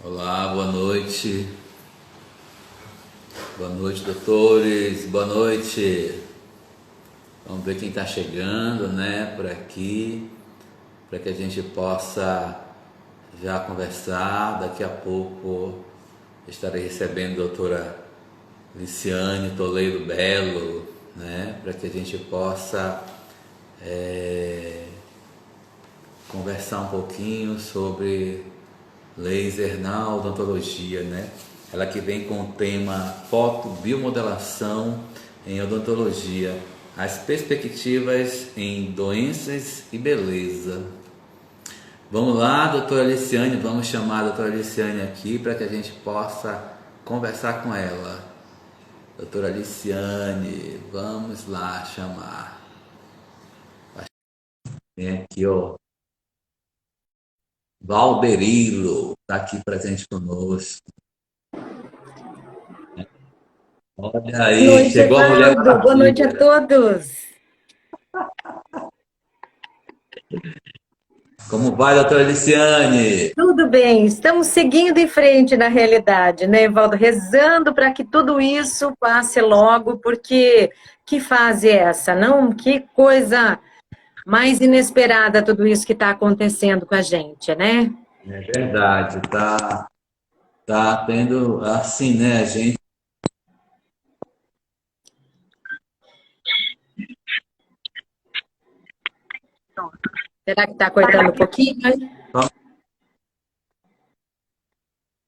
Olá, boa noite. Boa noite, doutores. Boa noite. Vamos ver quem está chegando, né, por aqui, para que a gente possa já conversar. Daqui a pouco estarei recebendo a doutora Liciane Toledo Belo, né, para que a gente possa conversar um pouquinho sobre laser na odontologia, né? Ela que vem com o tema fotobiomodelação em odontologia, as perspectivas em doenças e beleza. Vamos lá, doutora Aliciane, vamos chamar a doutora Aliciane aqui para que a gente possa conversar com ela. Doutora Aliciane, vamos lá chamar. Vem aqui, ó. Valberilo está aqui presente conosco. Olha Boa aí, noite, chegou a Mulher Evaldo. Boa noite a Maravilha. todos. Como vai, doutora Liciane? Tudo bem, estamos seguindo em frente na realidade, né, Evaldo? Rezando para que tudo isso passe logo, porque que fase é essa, não? Que coisa mais inesperada tudo isso que está acontecendo com a gente, né? É verdade, tá tendo assim, né, a gente. Será que está cortando um pouquinho?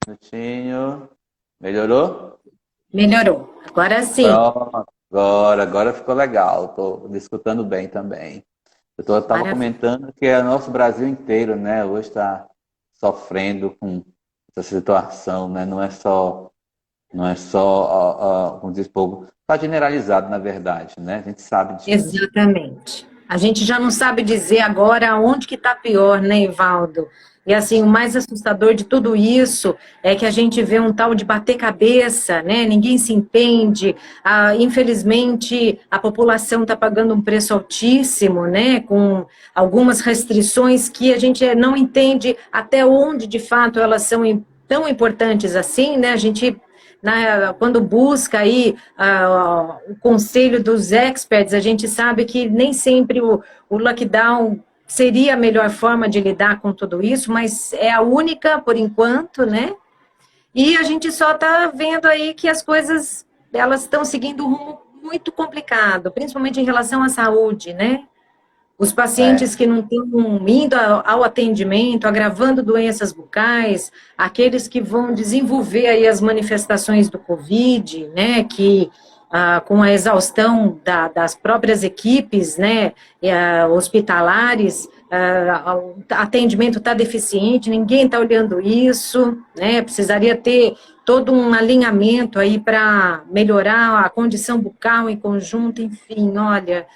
Minutinho. Melhorou? Melhorou. Agora sim. Pronto. Agora ficou legal. Estou escutando bem também. Eu estava Maravilha. comentando que é o nosso Brasil inteiro, né, hoje está sofrendo com essa situação, né? Não é só, como diz o povo, está generalizado, na verdade, né? A gente sabe disso. Exatamente. A gente já não sabe dizer agora onde que está pior, né, Ivaldo? E assim, o mais assustador de tudo isso é que a gente vê um tal de bater cabeça, né? Ninguém se entende. Ah, infelizmente, a população está pagando um preço altíssimo, né? Com algumas restrições que a gente não entende até onde, de fato, elas são tão importantes assim, né? A gente quando busca aí o conselho dos experts, a gente sabe que nem sempre o lockdown seria a melhor forma de lidar com tudo isso, mas é a única por enquanto, né? E a gente só está vendo aí que as coisas elas estão seguindo um rumo muito complicado, principalmente em relação à saúde, né? Os pacientes É. que não estão indo ao atendimento, agravando doenças bucais, aqueles que vão desenvolver aí as manifestações do Covid, né, que com a exaustão das próprias equipes, né, hospitalares, o atendimento está deficiente, ninguém está olhando isso, né, precisaria ter todo um alinhamento aí para melhorar a condição bucal em conjunto, enfim, olha,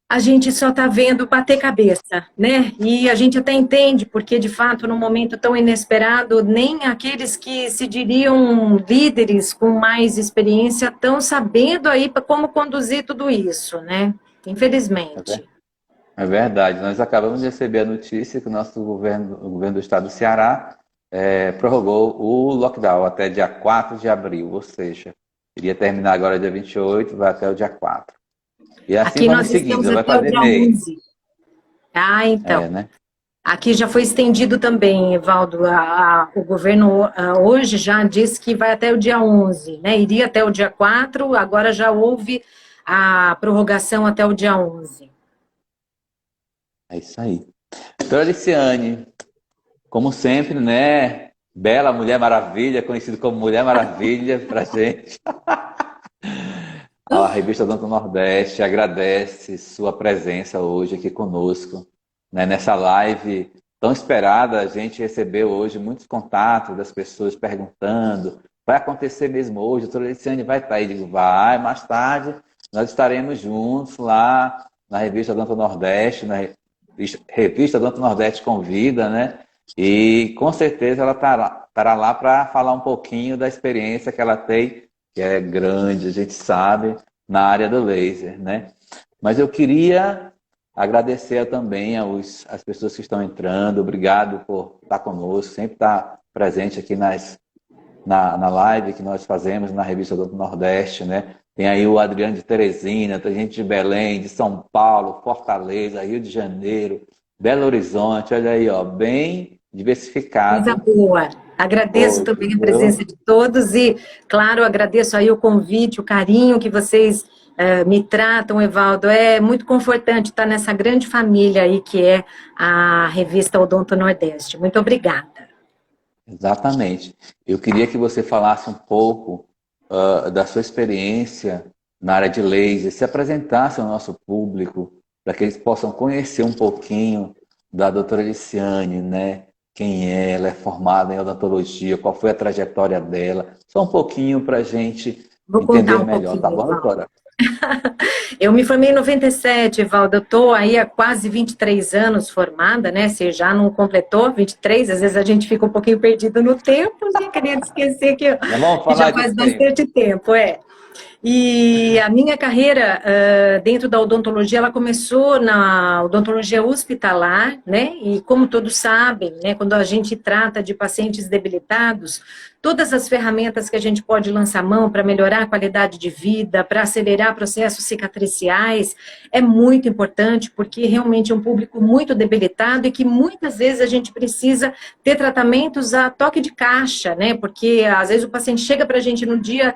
a gente só está vendo bater cabeça, né? E a gente até entende, porque de fato, num momento tão inesperado, nem aqueles que se diriam líderes com mais experiência estão sabendo aí como conduzir tudo isso, né? Infelizmente. É verdade. Nós acabamos de receber a notícia que o nosso governo, o governo do estado do Ceará, prorrogou o lockdown até dia 4 de abril, ou seja, iria terminar agora dia 28, vai até o dia 4. E assim Aqui vamos nós seguindo, estamos vai até o fazer dia mês. 11. Ah, então. É, né? Aqui já foi estendido também, Evaldo. O governo hoje já disse que vai até o dia 11, né? Iria até o dia 4, agora já houve a prorrogação até o dia 11. É isso aí. Doutora Aliciane, como sempre, né? Bela Mulher Maravilha, conhecido como Mulher Maravilha pra gente. A revista Odonto Nordeste agradece sua presença hoje aqui conosco, né? Nessa live tão esperada. A gente recebeu hoje muitos contatos das pessoas perguntando: vai acontecer mesmo hoje? A doutora Liciane vai estar aí? Digo, vai, mais tarde nós estaremos juntos lá na revista Odonto Nordeste, na revista Odonto Nordeste Convida, né? E com certeza ela estará lá para falar um pouquinho da experiência que ela tem, que é grande, a gente sabe, na área do laser, né? Mas eu queria agradecer também às pessoas que estão entrando, obrigado por estar conosco, sempre estar presente aqui na live que nós fazemos na revista do Nordeste, né? Tem aí o Adriano de Teresina, tem gente de Belém, de São Paulo, Fortaleza, Rio de Janeiro, Belo Horizonte, olha aí, ó, bem Coisa diversificado. boa. Agradeço Hoje, também a viu? presença de todos e, claro, agradeço aí o convite, o carinho que vocês me tratam, Evaldo. É muito confortante estar nessa grande família aí que é a revista Odonto Nordeste. Muito obrigada. Exatamente. Eu queria que você falasse um pouco da sua experiência na área de laser, se apresentasse ao nosso público, para que eles possam conhecer um pouquinho da doutora Liciane, né? Quem é, ela é formada em odontologia, qual foi a trajetória dela, só um pouquinho para a gente Vou contar entender um melhor, pouquinho, tá bom, Evaldo. doutora? Eu me formei em 97, Evaldo. Eu estou aí há quase 23 anos formada, né? Você já não completou 23, às vezes a gente fica um pouquinho perdido no tempo, já querendo esquecer Não vamos que já falar de faz tempo. bastante tempo, é. E a minha carreira dentro da odontologia, ela começou na odontologia hospitalar, né? E como todos sabem, né, quando a gente trata de pacientes debilitados, todas as ferramentas que a gente pode lançar mão para melhorar a qualidade de vida, para acelerar processos cicatriciais, é muito importante, porque realmente é um público muito debilitado e que muitas vezes a gente precisa ter tratamentos a toque de caixa, né? Porque às vezes o paciente chega para a gente num dia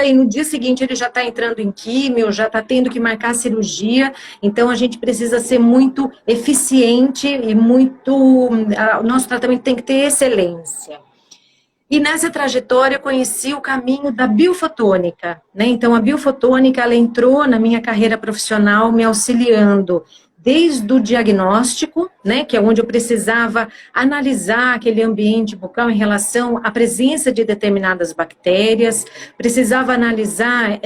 e no dia seguinte ele já está entrando em químio, já está tendo que marcar cirurgia, então a gente precisa ser muito eficiente e muito, o nosso tratamento tem que ter excelência. E nessa trajetória eu conheci o caminho da biofotônica, né? Então a biofotônica ela entrou na minha carreira profissional me auxiliando desde o diagnóstico, né, que é onde eu precisava analisar aquele ambiente bucal em relação à presença de determinadas bactérias, precisava analisar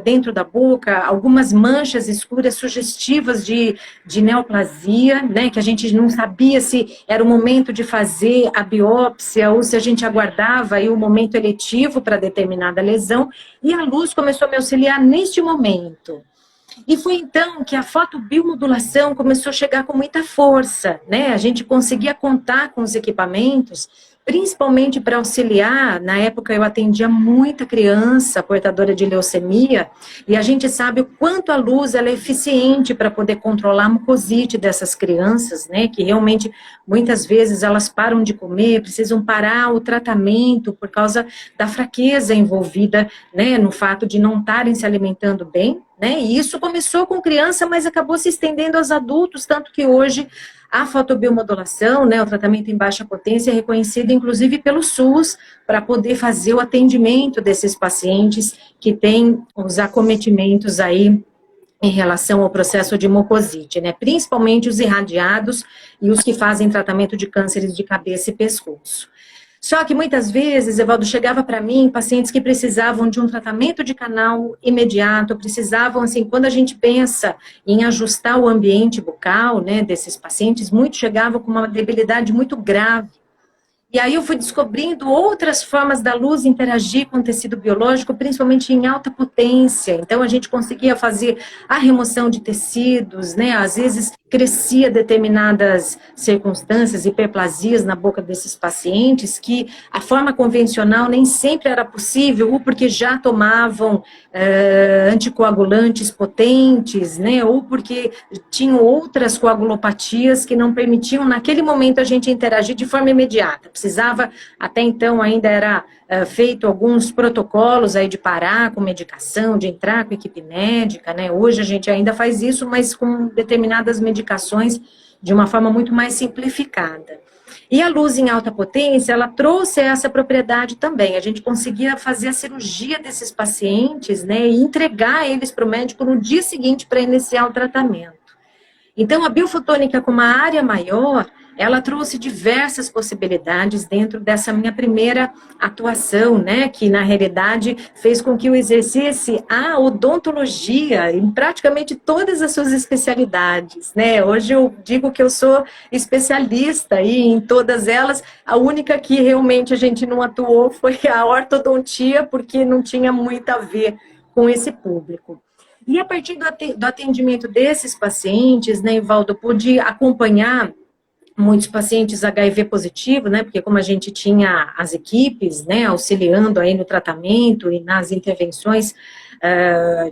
dentro da boca algumas manchas escuras sugestivas de neoplasia, né, que a gente não sabia se era o momento de fazer a biópsia ou se a gente aguardava aí o momento eletivo para determinada lesão, e a luz começou a me auxiliar neste momento. E foi então que a fotobiomodulação começou a chegar com muita força, né? A gente conseguia contar com os equipamentos, principalmente para auxiliar. Na época eu atendia muita criança portadora de leucemia, e a gente sabe o quanto a luz ela é eficiente para poder controlar a mucosite dessas crianças, né? Que realmente, muitas vezes, elas param de comer, precisam parar o tratamento por causa da fraqueza envolvida, né? No fato de não estarem se alimentando bem, né? E isso começou com criança, mas acabou se estendendo aos adultos, tanto que hoje a fotobiomodulação, né, o tratamento em baixa potência, é reconhecido inclusive pelo SUS, para poder fazer o atendimento desses pacientes que têm os acometimentos aí em relação ao processo de mucosite, né, principalmente os irradiados e os que fazem tratamento de cânceres de cabeça e pescoço. Só que muitas vezes, Evaldo, chegava para mim pacientes que precisavam de um tratamento de canal imediato, precisavam, assim, quando a gente pensa em ajustar o ambiente bucal, né, desses pacientes, muitos chegavam com uma debilidade muito grave. E aí eu fui descobrindo outras formas da luz interagir com o tecido biológico, principalmente em alta potência. Então a gente conseguia fazer a remoção de tecidos, né? Às vezes crescia determinadas circunstâncias, hiperplasias na boca desses pacientes, que a forma convencional nem sempre era possível, ou porque já tomavam anticoagulantes potentes, né? Ou porque tinham outras coagulopatias que não permitiam naquele momento a gente interagir de forma imediata. Precisava, até então ainda era feito alguns protocolos aí de parar com medicação, de entrar com equipe médica, né? Hoje a gente ainda faz isso, mas com determinadas medicações de uma forma muito mais simplificada. E a luz em alta potência, ela trouxe essa propriedade também. A gente conseguia fazer a cirurgia desses pacientes, né, e entregar eles para o médico no dia seguinte para iniciar o tratamento. Então, a biofotônica, com uma área maior, ela trouxe diversas possibilidades dentro dessa minha primeira atuação, né, que na realidade fez com que eu exercesse a odontologia em praticamente todas as suas especialidades, né. Hoje eu digo que eu sou especialista aí em todas elas, a única que realmente a gente não atuou foi a ortodontia, porque não tinha muito a ver com esse público. E a partir do atendimento desses pacientes, né, Evaldo, eu pude acompanhar muitos pacientes HIV positivo, né, porque como a gente tinha as equipes, né, auxiliando aí no tratamento e nas intervenções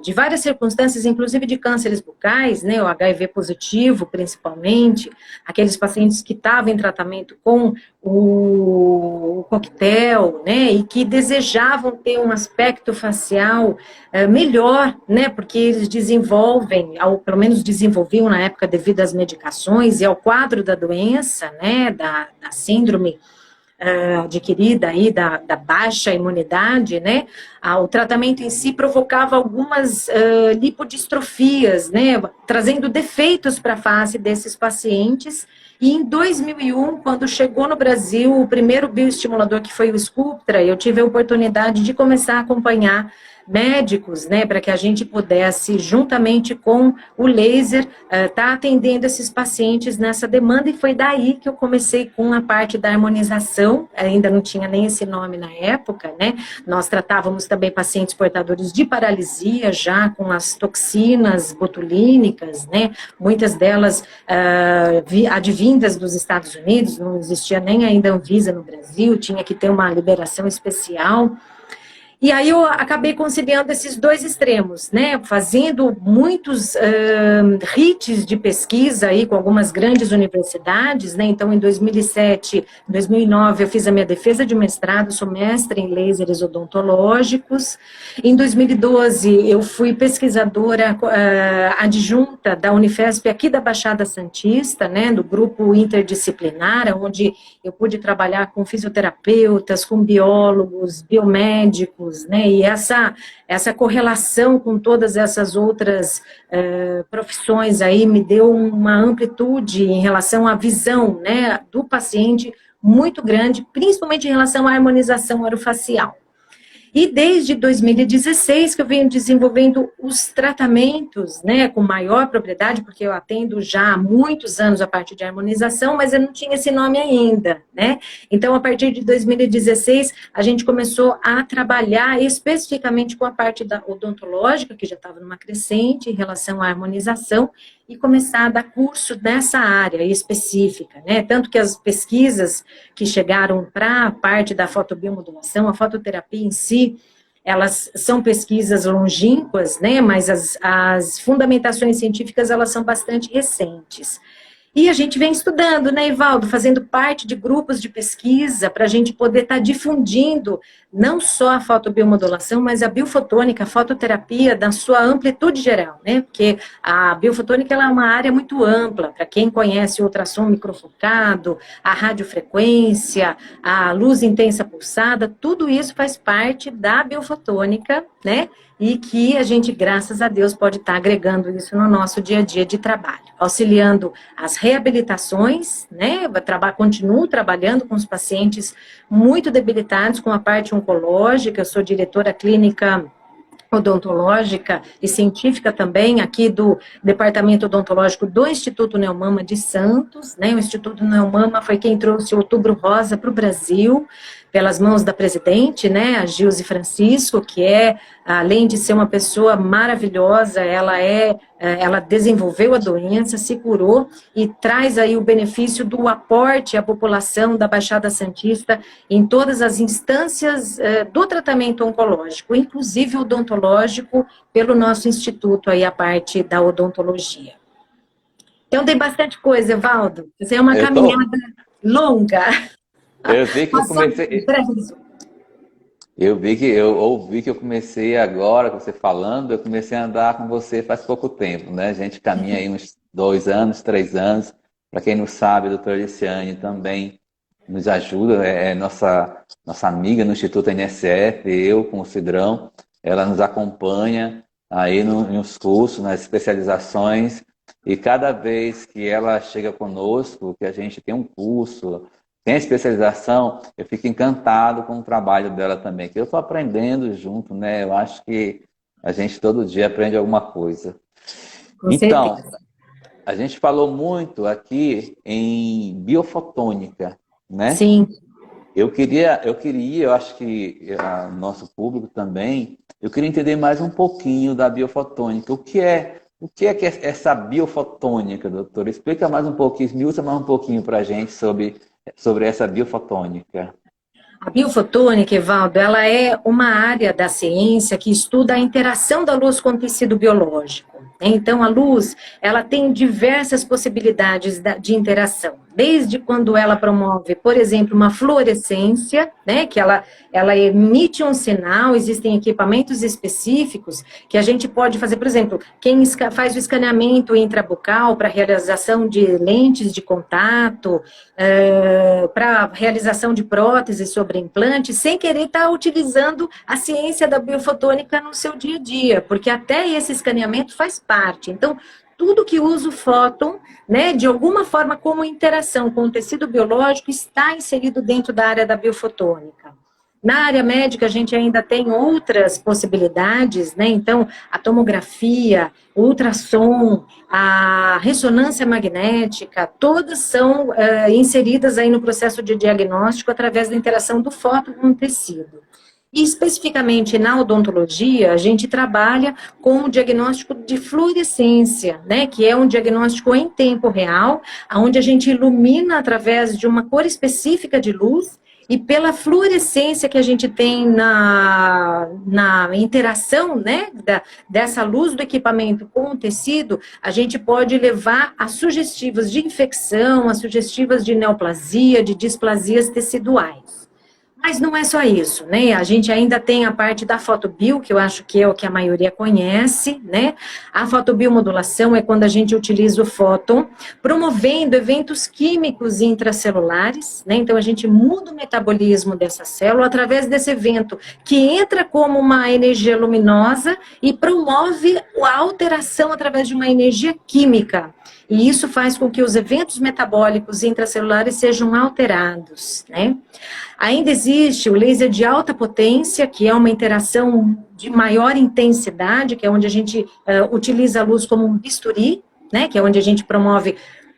de várias circunstâncias, inclusive de cânceres bucais, né, o HIV positivo principalmente, aqueles pacientes que estavam em tratamento com o coquetel, né, e que desejavam ter um aspecto facial melhor, né, porque eles desenvolvem, pelo menos desenvolviam na época devido às medicações e ao quadro da doença, né, da síndrome adquirida aí da baixa imunidade, né, o tratamento em si provocava algumas lipodistrofias, né, trazendo defeitos para a face desses pacientes. E em 2001, quando chegou no Brasil o primeiro bioestimulador, que foi o Sculptra, eu tive a oportunidade de começar a acompanhar médicos, né, para que a gente pudesse, juntamente com o laser, tá atendendo esses pacientes nessa demanda, e foi daí que eu comecei com a parte da harmonização, ainda não tinha nem esse nome na época, né, nós tratávamos também pacientes portadores de paralisia, já com as toxinas botulínicas, né, muitas delas advindas dos Estados Unidos, não existia nem ainda Anvisa no Brasil, tinha que ter uma liberação especial. E aí eu acabei conciliando esses dois extremos, né, fazendo muitos hits de pesquisa aí com algumas grandes universidades, né, então em 2007, 2009 eu fiz a minha defesa de mestrado, sou mestre em lasers odontológicos, em 2012 eu fui pesquisadora adjunta da Unifesp aqui da Baixada Santista, né, do grupo interdisciplinar, onde eu pude trabalhar com fisioterapeutas, com biólogos, biomédicos, né, e essa correlação com todas essas outras profissões aí me deu uma amplitude em relação à visão, né, do paciente muito grande, principalmente em relação à harmonização orofacial. E desde 2016 que eu venho desenvolvendo os tratamentos, né, com maior propriedade, porque eu atendo já há muitos anos a parte de harmonização, mas eu não tinha esse nome ainda, né? Então, a partir de 2016, a gente começou a trabalhar especificamente com a parte da odontológica, que já estava numa crescente em relação à harmonização, e começar a dar curso nessa área específica, né? Tanto que as pesquisas que chegaram para a parte da fotobiomodulação, a fototerapia em si, elas são pesquisas longínquas, né? Mas as fundamentações científicas, elas são bastante recentes. E a gente vem estudando, né, Ivaldo, fazendo parte de grupos de pesquisa para a gente poder estar difundindo não só a fotobiomodulação, mas a biofotônica, a fototerapia na sua amplitude geral, né, porque a biofotônica ela é uma área muito ampla, para quem conhece o ultrassom microfocado, a radiofrequência, a luz intensa pulsada, tudo isso faz parte da biofotônica, né, e que a gente, graças a Deus, pode estar agregando isso no nosso dia a dia de trabalho, auxiliando as reabilitações, né, continuo trabalhando com os pacientes muito debilitados com a parte oncológica, eu sou diretora clínica odontológica e científica também, aqui do Departamento Odontológico do Instituto Neomama de Santos, né, o Instituto Neomama foi quem trouxe o Outubro Rosa para o Brasil, pelas mãos da presidente, né, a Gilze Francisco, que além de ser uma pessoa maravilhosa, ela desenvolveu a doença, se curou e traz aí o benefício do aporte à população da Baixada Santista em todas as instâncias do tratamento oncológico, inclusive odontológico, pelo nosso instituto aí, a parte da odontologia. Então tem bastante coisa, Evaldo. Isso é uma caminhada longa. Eu vi que eu comecei. Eu ouvi que eu comecei agora, com você falando, eu comecei a andar com você faz pouco tempo, né? A gente caminha aí uns 2 anos, 3 anos. Para quem não sabe, a doutora Liciane também nos ajuda, é nossa amiga no Instituto NSF, eu com o Cidrão, ela nos acompanha aí nos cursos, nas especializações, e cada vez que ela chega conosco, que a gente tem um curso, tem especialização, eu fico encantado com o trabalho dela também, que eu estou aprendendo junto, né? Eu acho que a gente todo dia aprende alguma coisa. Então, a gente falou muito aqui em biofotônica, né? Sim. Eu acho que nosso público também, eu queria entender mais um pouquinho da biofotônica. O que é O que é essa biofotônica, doutora? Explica mais um pouquinho, esmiuça mais um pouquinho para a gente sobre essa biofotônica. A biofotônica, Evaldo, ela é uma área da ciência que estuda a interação da luz com o tecido biológico. Então, a luz, ela tem diversas possibilidades de interação. Desde quando ela promove, por exemplo, uma fluorescência, né, que ela emite um sinal, existem equipamentos específicos que a gente pode fazer, por exemplo, quem faz o escaneamento intrabucal para realização de lentes de contato, para realização de próteses sobre implante, sem querer estar utilizando a ciência da biofotônica no seu dia a dia, porque até esse escaneamento faz parte. Então, tudo que usa o fóton, né, de alguma forma como interação com o tecido biológico, está inserido dentro da área da biofotônica. Na área médica, a gente ainda tem outras possibilidades, né? Então, a tomografia, o ultrassom, a ressonância magnética, todas são inseridas aí no processo de diagnóstico através da interação do fóton com o tecido. E especificamente na odontologia, a gente trabalha com o diagnóstico de fluorescência, né, que é um diagnóstico em tempo real, onde a gente ilumina através de uma cor específica de luz, e pela fluorescência que a gente tem na interação, né, dessa luz do equipamento com o tecido, a gente pode levar a sugestivas de infecção, a sugestivas de neoplasia, de displasias teciduais. Mas não é só isso, né? A gente ainda tem a parte da fotobio, que eu acho que é o que a maioria conhece, né? A fotobiomodulação é quando a gente utiliza o fóton, promovendo eventos químicos intracelulares, né? Então, a gente muda o metabolismo dessa célula através desse evento, que entra como uma energia luminosa e promove a alteração através de uma energia química. E isso faz com que os eventos metabólicos intracelulares sejam alterados, né? Ainda existe o laser de alta potência, que é uma interação de maior intensidade, que é onde a gente utiliza a luz como um bisturi, né? Que é onde a gente promove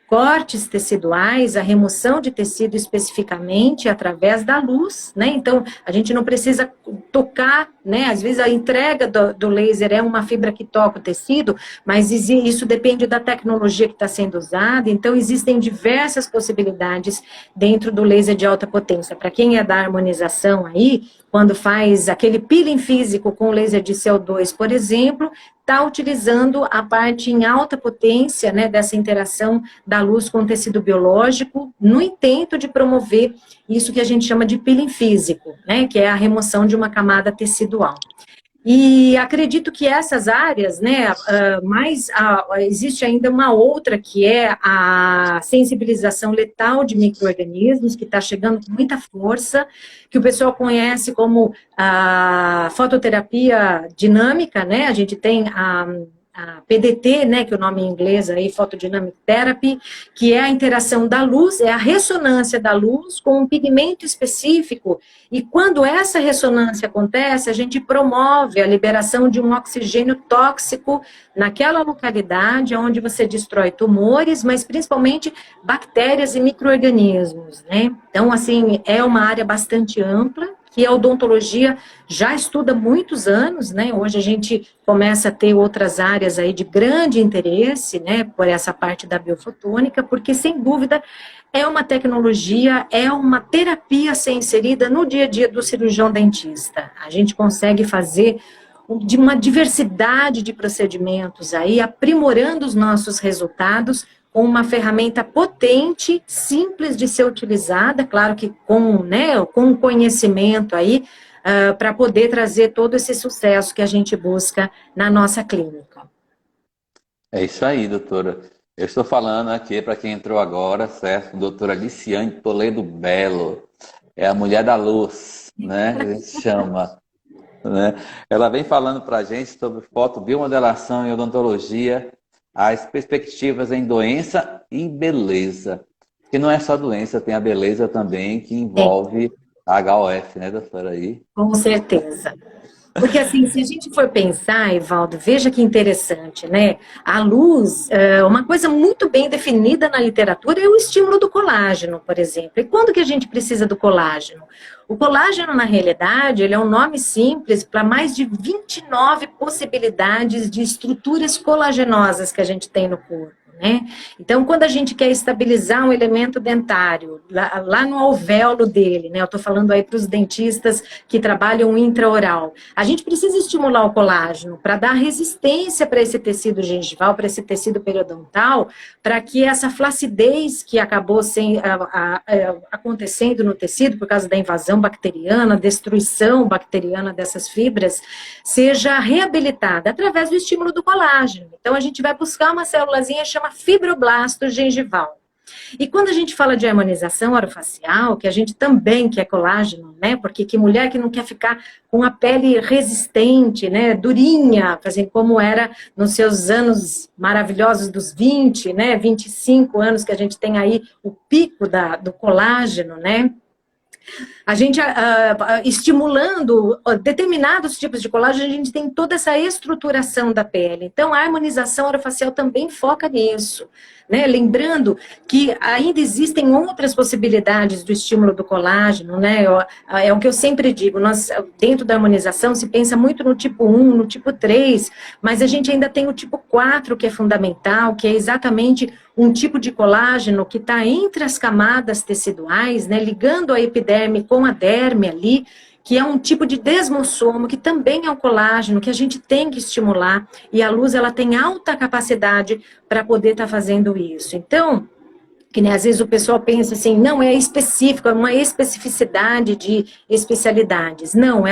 cortes teciduais, a remoção de tecido especificamente através da luz, né? Então, a gente não precisa tocar, né? Às vezes a entrega do laser é uma fibra que toca o tecido, mas isso depende da tecnologia que está sendo usada, então existem diversas possibilidades dentro do laser de alta potência. Para quem é da harmonização aí, quando faz aquele peeling físico com laser de CO2, por exemplo, está utilizando a parte em alta potência, né, dessa interação da luz com o tecido biológico, no intento de promover isso que a gente chama de peeling físico, né, que é a remoção de uma camada tecidual. E acredito que essas áreas, né, existe ainda uma outra que é a sensibilização letal de micro-organismos, que está chegando com muita força, que o pessoal conhece como a fototerapia dinâmica, né, a gente tem a PDT, né, que é o nome em inglês aí, Photodynamic Therapy, que é a interação da luz, é a ressonância da luz com um pigmento específico, e quando essa ressonância acontece, a gente promove a liberação de um oxigênio tóxico naquela localidade, onde você destrói tumores, mas principalmente bactérias e micro-organismos, né? Então, assim, é uma área bastante ampla, que a odontologia já estuda há muitos anos, né? Hoje a gente começa a ter outras áreas aí de grande interesse, né? Por essa parte da biofotônica, porque sem dúvida é uma tecnologia, é uma terapia a ser inserida no dia a dia do cirurgião dentista. A gente consegue fazer de uma diversidade de procedimentos aí, aprimorando os nossos resultados, com uma ferramenta potente, simples de ser utilizada, claro que com conhecimento aí, para poder trazer todo esse sucesso que a gente busca na nossa clínica. É isso aí, doutora. Eu estou falando aqui para quem entrou agora, certo? Doutora Liciane Toledo Belo. É a mulher da luz, né? A gente chama. Né? Ela vem falando para a gente sobre fotobiomodelação e odontologia, as perspectivas em doença e beleza. Que não é só doença, tem a beleza também, que envolve a HOF, né, doutora? Aí. Com certeza. Porque, assim, se a gente for pensar, Evaldo, veja que interessante, né? A luz, uma coisa muito bem definida na literatura é o estímulo do colágeno, por exemplo. E quando que a gente precisa do colágeno? O colágeno, na realidade, ele é um nome simples para mais de 29 possibilidades de estruturas colagenosas que a gente tem no corpo. Né? Então, quando a gente quer estabilizar um elemento dentário, lá no alvéolo dele, né? Eu estou falando aí para os dentistas que trabalham intraoral, a gente precisa estimular o colágeno para dar resistência para esse tecido gengival, para esse tecido periodontal, para que essa flacidez que acabou acontecendo no tecido por causa da invasão bacteriana, destruição bacteriana dessas fibras, seja reabilitada através do estímulo do colágeno. Então, a gente vai buscar uma célulazinha chama fibroblasto gengival. E quando a gente fala de harmonização orofacial, que a gente também quer colágeno, né? Porque que mulher que não quer ficar com a pele resistente, né? Durinha, assim, como era nos seus anos maravilhosos dos 20, né? 25 anos que a gente tem aí o pico do colágeno, né? A gente, estimulando determinados tipos de colágeno, a gente tem toda essa estruturação da pele. Então, a harmonização orofacial também foca nisso. Né? Lembrando que ainda existem outras possibilidades do estímulo do colágeno, né? É o que eu sempre digo, dentro da harmonização se pensa muito no tipo 1, no tipo 3, mas a gente ainda tem o tipo 4, que é fundamental, que é exatamente um tipo de colágeno que está entre as camadas teciduais, né? Ligando a epiderme com a derme ali, que é um tipo de desmossomo, que também é um colágeno, que a gente tem que estimular, e a luz, ela tem alta capacidade para poder estar fazendo isso. Então, que né, às vezes o pessoal pensa assim, não, é específico, é uma especificidade de especialidades. Não,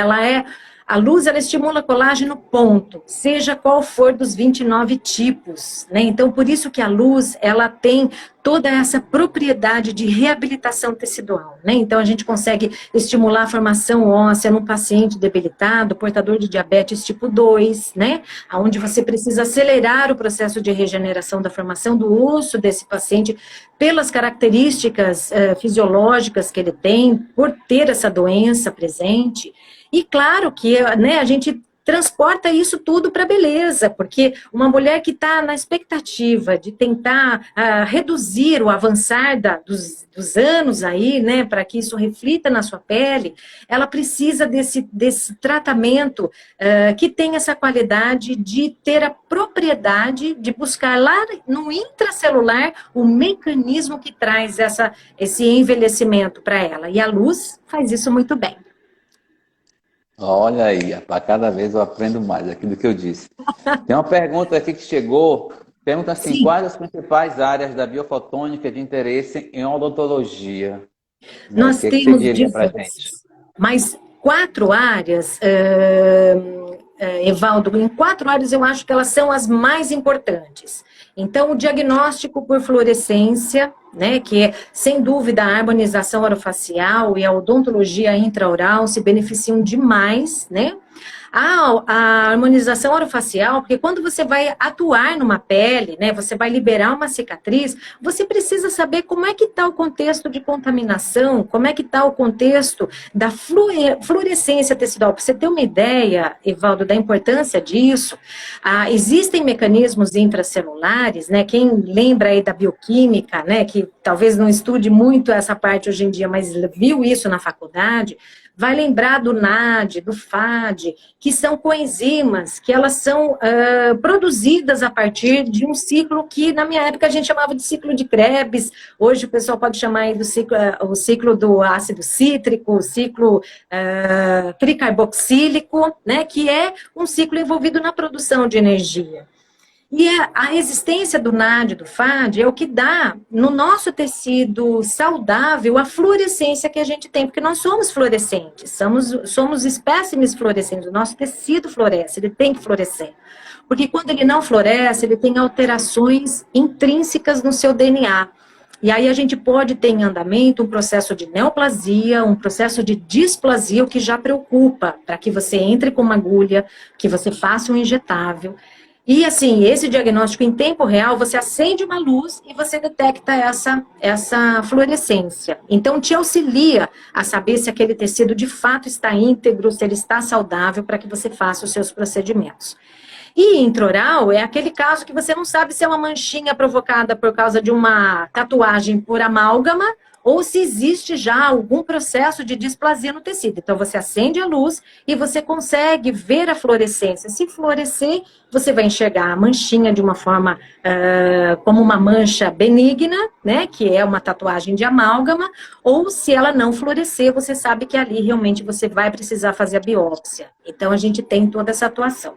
a luz, ela estimula colágeno, ponto, seja qual for dos 29 tipos, né? Então, por isso que a luz, ela tem toda essa propriedade de reabilitação tecidual, né? Então, a gente consegue estimular a formação óssea num paciente debilitado, portador de diabetes tipo 2, né? Onde você precisa acelerar o processo de regeneração da formação do osso desse paciente pelas características fisiológicas que ele tem, por ter essa doença presente. E claro que, né, a gente transporta isso tudo para a beleza, porque uma mulher que está na expectativa de tentar reduzir o avançar dos anos aí, né, para que isso reflita na sua pele, ela precisa desse tratamento que tem essa qualidade de ter a propriedade de buscar lá no intracelular o mecanismo que traz esse envelhecimento para ela. E a luz faz isso muito bem. Olha aí, rapaz, cada vez eu aprendo mais aqui do que eu disse. Tem uma pergunta aqui que chegou, pergunta assim, Sim. quais as principais áreas da biofotônica de interesse em odontologia? Né? O Nós que você temos diria para a gente? diversas, mas 4 áreas, Evaldo, em 4 áreas eu acho que elas são as mais importantes. Então, o diagnóstico por fluorescência, né, que é, sem dúvida, a harmonização orofacial e a odontologia intraoral se beneficiam demais, né? A harmonização orofacial, porque quando você vai atuar numa pele, né, você vai liberar uma cicatriz, você precisa saber como é que está o contexto de contaminação, como é que está o contexto da fluorescência tecidual. Para você ter uma ideia, Evaldo, da importância disso, existem mecanismos intracelulares, né, quem lembra aí da bioquímica, né, que talvez não estude muito essa parte hoje em dia, mas viu isso na faculdade, vai lembrar do NAD, do FAD, que são coenzimas, que elas são produzidas a partir de um ciclo que, na minha época, a gente chamava de ciclo de Krebs. Hoje o pessoal pode chamar aí o ciclo do ácido cítrico, o ciclo tricarboxílico, né, que é um ciclo envolvido na produção de energia. E a existência do NAD, do FAD, é o que dá no nosso tecido saudável a fluorescência que a gente tem, porque nós somos fluorescentes, somos espécimes fluorescentes, o nosso tecido floresce, ele tem que florescer. Porque quando ele não floresce, ele tem alterações intrínsecas no seu DNA. E aí a gente pode ter em andamento um processo de neoplasia, um processo de displasia, o que já preocupa, para que você entre com uma agulha, que você faça um injetável. E assim, esse diagnóstico em tempo real, você acende uma luz e você detecta essa fluorescência. Então, te auxilia a saber se aquele tecido de fato está íntegro, se ele está saudável, para que você faça os seus procedimentos. E intraoral é aquele caso que você não sabe se é uma manchinha provocada por causa de uma tatuagem por amálgama ou se existe já algum processo de displasia no tecido. Então, você acende a luz e você consegue ver a fluorescência. Se fluorescer, você vai enxergar a manchinha de uma forma como uma mancha benigna, né, que é uma tatuagem de amálgama, ou se ela não fluorescer, você sabe que ali realmente você vai precisar fazer a biópsia. Então, a gente tem toda essa atuação.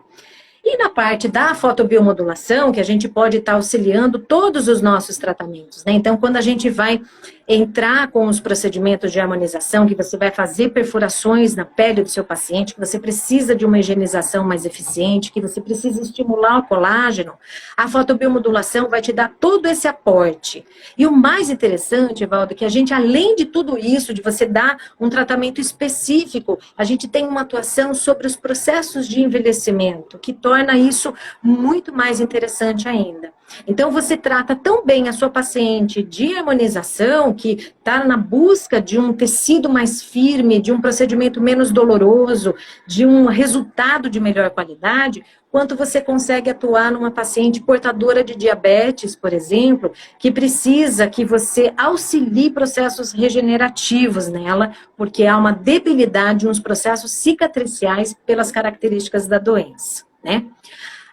E na parte da fotobiomodulação, que a gente pode estar auxiliando todos os nossos tratamentos, né? Então, quando a gente vai entrar com os procedimentos de harmonização, que você vai fazer perfurações na pele do seu paciente, que você precisa de uma higienização mais eficiente, que você precisa estimular o colágeno, a fotobiomodulação vai te dar todo esse aporte. E o mais interessante, Evaldo, é que a gente, além de tudo isso, de você dar um tratamento específico, a gente tem uma atuação sobre os processos de envelhecimento, que torna isso muito mais interessante ainda. Então, você trata tão bem a sua paciente de harmonização, que está na busca de um tecido mais firme, de um procedimento menos doloroso, de um resultado de melhor qualidade, quanto você consegue atuar numa paciente portadora de diabetes, por exemplo, que precisa que você auxilie processos regenerativos nela, porque há uma debilidade nos processos cicatriciais pelas características da doença, né?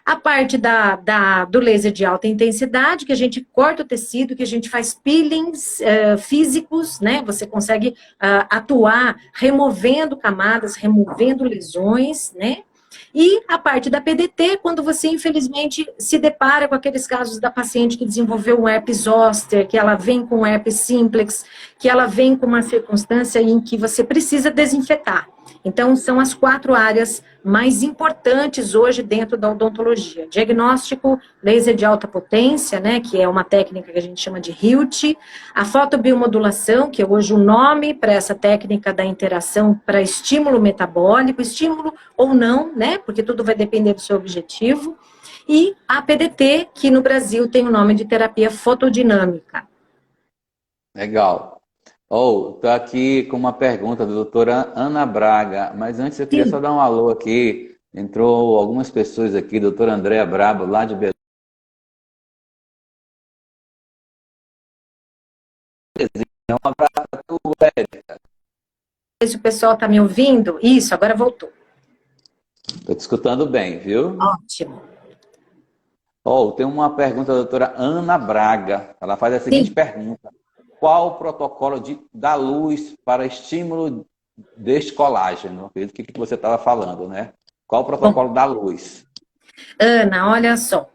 A parte do laser de alta intensidade, que a gente corta o tecido, que a gente faz peelings físicos, né? Você consegue atuar removendo camadas, removendo lesões, né? E a parte da PDT, quando você, infelizmente, se depara com aqueles casos da paciente que desenvolveu um herpes zoster, que ela vem com herpes simplex, que ela vem com uma circunstância em que você precisa desinfetar. Então, são as 4 áreas mais importantes hoje dentro da odontologia. Diagnóstico, laser de alta potência, né, que é uma técnica que a gente chama de HILT, a fotobiomodulação, que é hoje o nome para essa técnica da interação para estímulo metabólico, estímulo ou não, né, porque tudo vai depender do seu objetivo, e a PDT, que no Brasil tem o nome de terapia fotodinâmica. Legal. Estou aqui com uma pergunta da doutora Ana Braga, mas antes eu queria só dar um alô aqui. Entrou algumas pessoas aqui, doutora Andréa Brabo, lá de Belém. Um abraço para tu, Érica. Se o pessoal está me ouvindo, isso, agora voltou. Estou te escutando bem, viu? Ótimo. Tem uma pergunta da doutora Ana Braga. Ela faz a seguinte pergunta. Qual o protocolo da luz para estímulo deste colágeno? O que você estava falando, né? Qual o protocolo da luz? Ana, olha só.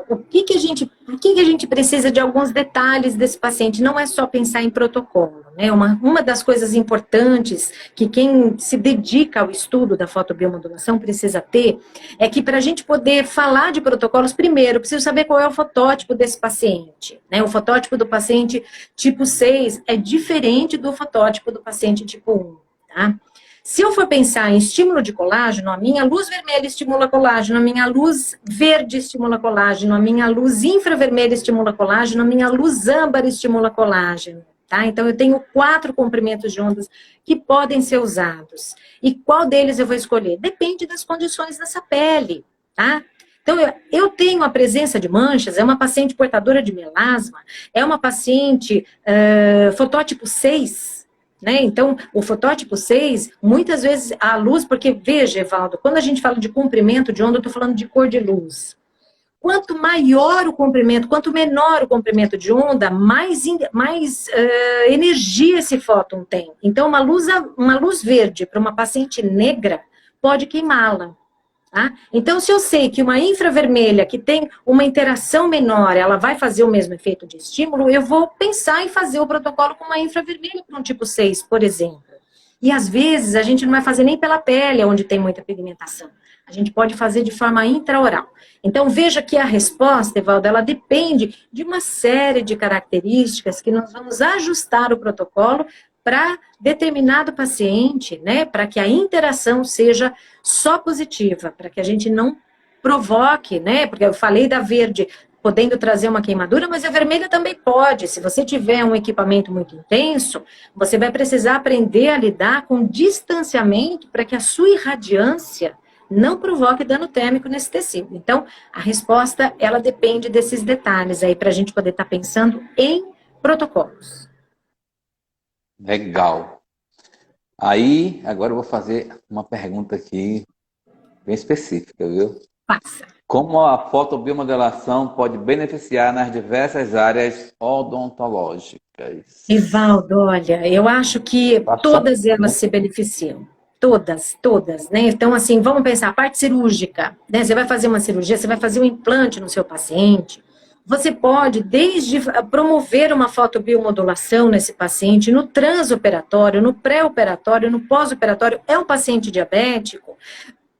O que a gente precisa de alguns detalhes desse paciente? Não é só pensar em protocolo, né? Uma das coisas importantes que quem se dedica ao estudo da fotobiomodulação precisa ter é que para a gente poder falar de protocolos, primeiro, preciso saber qual é o fotótipo desse paciente, né? O fotótipo do paciente tipo 6 é diferente do fotótipo do paciente tipo 1, tá? Se eu for pensar em estímulo de colágeno, a minha luz vermelha estimula colágeno, a minha luz verde estimula colágeno, a minha luz infravermelha estimula colágeno, a minha luz âmbar estimula colágeno, tá? Então, eu tenho 4 comprimentos de ondas que podem ser usados. E qual deles eu vou escolher? Depende das condições dessa pele, tá? Então, eu tenho a presença de manchas, é uma paciente portadora de melasma, é uma paciente fotótipo 6, né? Então, o fotótipo 6, muitas vezes a luz, porque veja, Evaldo, quando a gente fala de comprimento de onda, eu estou falando de cor de luz. Quanto maior o comprimento, quanto menor o comprimento de onda, mais energia esse fóton tem. Então, uma luz verde para uma paciente negra pode queimá-la. Tá? Então, se eu sei que uma infravermelha que tem uma interação menor, ela vai fazer o mesmo efeito de estímulo, eu vou pensar em fazer o protocolo com uma infravermelha para um tipo 6, por exemplo. E às vezes a gente não vai fazer nem pela pele, onde tem muita pigmentação. A gente pode fazer de forma intraoral. Então, veja que a resposta, Evaldo, ela depende de uma série de características que nós vamos ajustar o protocolo para determinado paciente, né, para que a interação seja só positiva, para que a gente não provoque, né? Porque eu falei da verde podendo trazer uma queimadura, mas a vermelha também pode. Se você tiver um equipamento muito intenso, você vai precisar aprender a lidar com distanciamento para que a sua irradiância não provoque dano térmico nesse tecido. Então, a resposta, ela depende desses detalhes aí, para a gente poder estar pensando em protocolos. Legal. Aí, agora eu vou fazer uma pergunta aqui bem específica, viu? Passa. Como a fotobiomodelação pode beneficiar nas diversas áreas odontológicas? Evaldo, olha, eu acho que Passou? todas elas se beneficiam. Todas, né? Então, assim, vamos pensar, a parte cirúrgica, né? Você vai fazer uma cirurgia, você vai fazer um implante no seu paciente. Você pode, desde promover uma fotobiomodulação nesse paciente, no transoperatório, no pré-operatório, no pós-operatório, é um paciente diabético.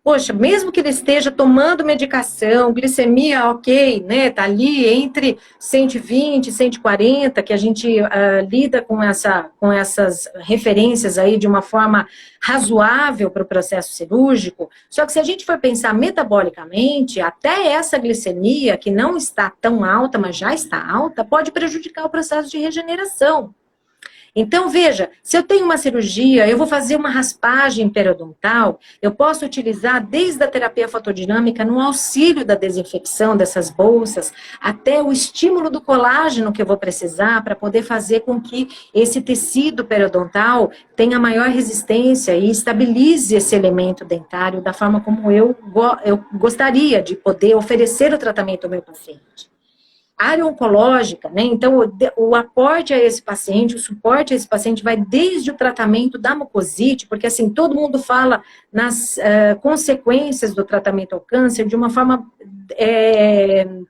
Poxa, mesmo que ele esteja tomando medicação, glicemia ok, né, tá ali entre 120 e 140, que a gente lida com essas referências aí de uma forma razoável para o processo cirúrgico, só que se a gente for pensar metabolicamente, até essa glicemia, que não está tão alta, mas já está alta, pode prejudicar o processo de regeneração. Então, veja, se eu tenho uma cirurgia, eu vou fazer uma raspagem periodontal, eu posso utilizar desde a terapia fotodinâmica no auxílio da desinfecção dessas bolsas, até o estímulo do colágeno que eu vou precisar para poder fazer com que esse tecido periodontal tenha maior resistência e estabilize esse elemento dentário da forma como eu gostaria de poder oferecer o tratamento ao meu paciente. A área oncológica, né? Então, o aporte a esse paciente, o suporte a esse paciente vai desde o tratamento da mucosite, porque assim, todo mundo fala nas consequências do tratamento ao câncer de uma forma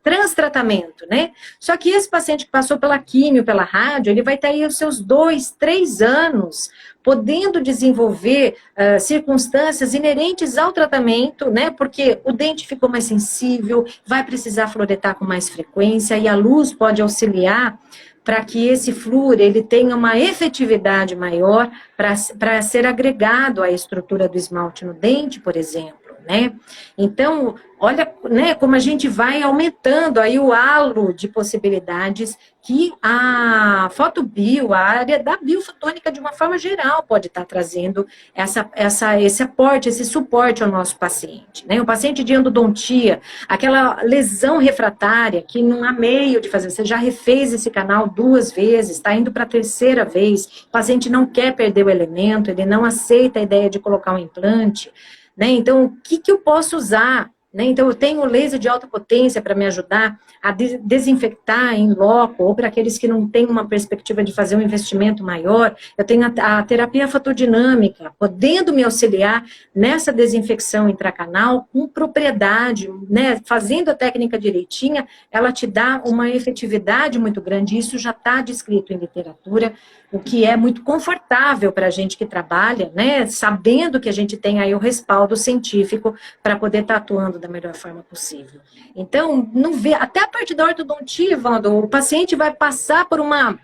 transtratamento, né? Só que esse paciente que passou pela químio, pela rádio, ele vai ter aí os seus 2, 3 anos podendo desenvolver circunstâncias inerentes ao tratamento, né? Porque o dente ficou mais sensível, vai precisar fluoretar com mais frequência e a luz pode auxiliar para que esse flúor ele tenha uma efetividade maior para ser agregado à estrutura do esmalte no dente, por exemplo, né? Então, olha, né, como a gente vai aumentando aí o halo de possibilidades que a fotobio, a área da biofotônica de uma forma geral pode estar trazendo esse aporte, esse suporte ao nosso paciente, né? O paciente de endodontia, aquela lesão refratária que não há meio de fazer, você já refez esse canal 2 vezes, está indo para a 3ª vez, o paciente não quer perder o elemento, ele não aceita a ideia de colocar um implante, né? Então, o que eu posso usar? Né? Então, eu tenho o laser de alta potência para me ajudar a desinfectar em loco, ou para aqueles que não têm uma perspectiva de fazer um investimento maior, eu tenho a terapia fotodinâmica, podendo me auxiliar nessa desinfecção intracanal com propriedade, né? Fazendo a técnica direitinha, ela te dá uma efetividade muito grande, isso já está descrito em literatura, o que é muito confortável para a gente que trabalha, né? Sabendo que a gente tem aí o respaldo científico para poder estar atuando da melhor forma possível. Então, não vê, até a parte da ortodontia, Wando, o paciente vai passar por uma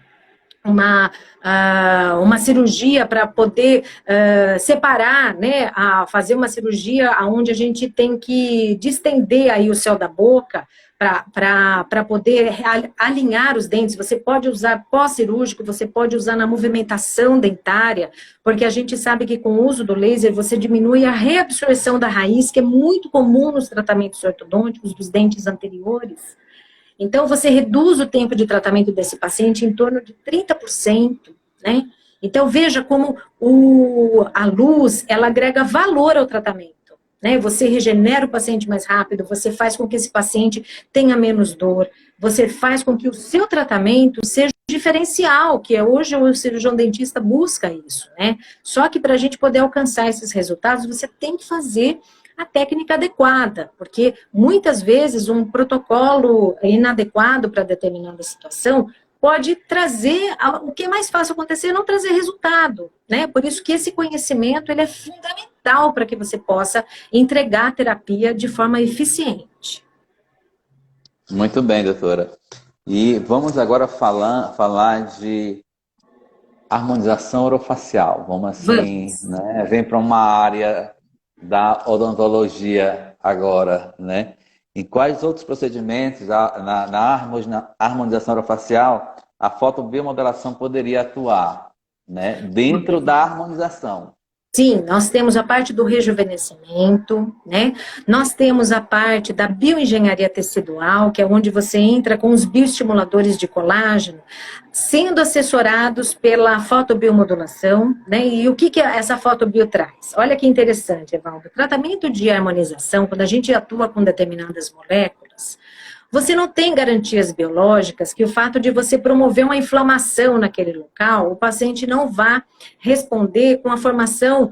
cirurgia para poder separar, né, fazer uma cirurgia onde a gente tem que distender aí o céu da boca para poder alinhar os dentes. Você pode usar pós-cirúrgico, você pode usar na movimentação dentária, porque a gente sabe que com o uso do laser você diminui a reabsorção da raiz, que é muito comum nos tratamentos ortodônticos dos dentes anteriores. Então, você reduz o tempo de tratamento desse paciente em torno de 30%, né? Então, veja como a luz, ela agrega valor ao tratamento, né? Você regenera o paciente mais rápido, você faz com que esse paciente tenha menos dor, você faz com que o seu tratamento seja diferencial, que hoje o cirurgião dentista busca isso, né? Só que para a gente poder alcançar esses resultados, você tem que fazer a técnica adequada, porque muitas vezes um protocolo inadequado para determinada situação pode trazer, o que é mais fácil acontecer, não trazer resultado, né? Por isso que esse conhecimento, ele é fundamental para que você possa entregar a terapia de forma eficiente. Muito bem, doutora. E vamos agora falar de harmonização orofacial. Vamos assim, né? Vem para uma área da odontologia agora, né? Em quais outros procedimentos na harmonização orofacial a fotobiomodelação poderia atuar, né? Dentro da harmonização. Sim, nós temos a parte do rejuvenescimento, né? Nós temos a parte da bioengenharia tecidual, que é onde você entra com os bioestimuladores de colágeno, sendo assessorados pela fotobiomodulação, né? E o que essa fotobio traz? Olha que interessante, Evaldo. O tratamento de harmonização, quando a gente atua com determinadas moléculas, você não tem garantias biológicas que o fato de você promover uma inflamação naquele local, o paciente não vá responder com a formação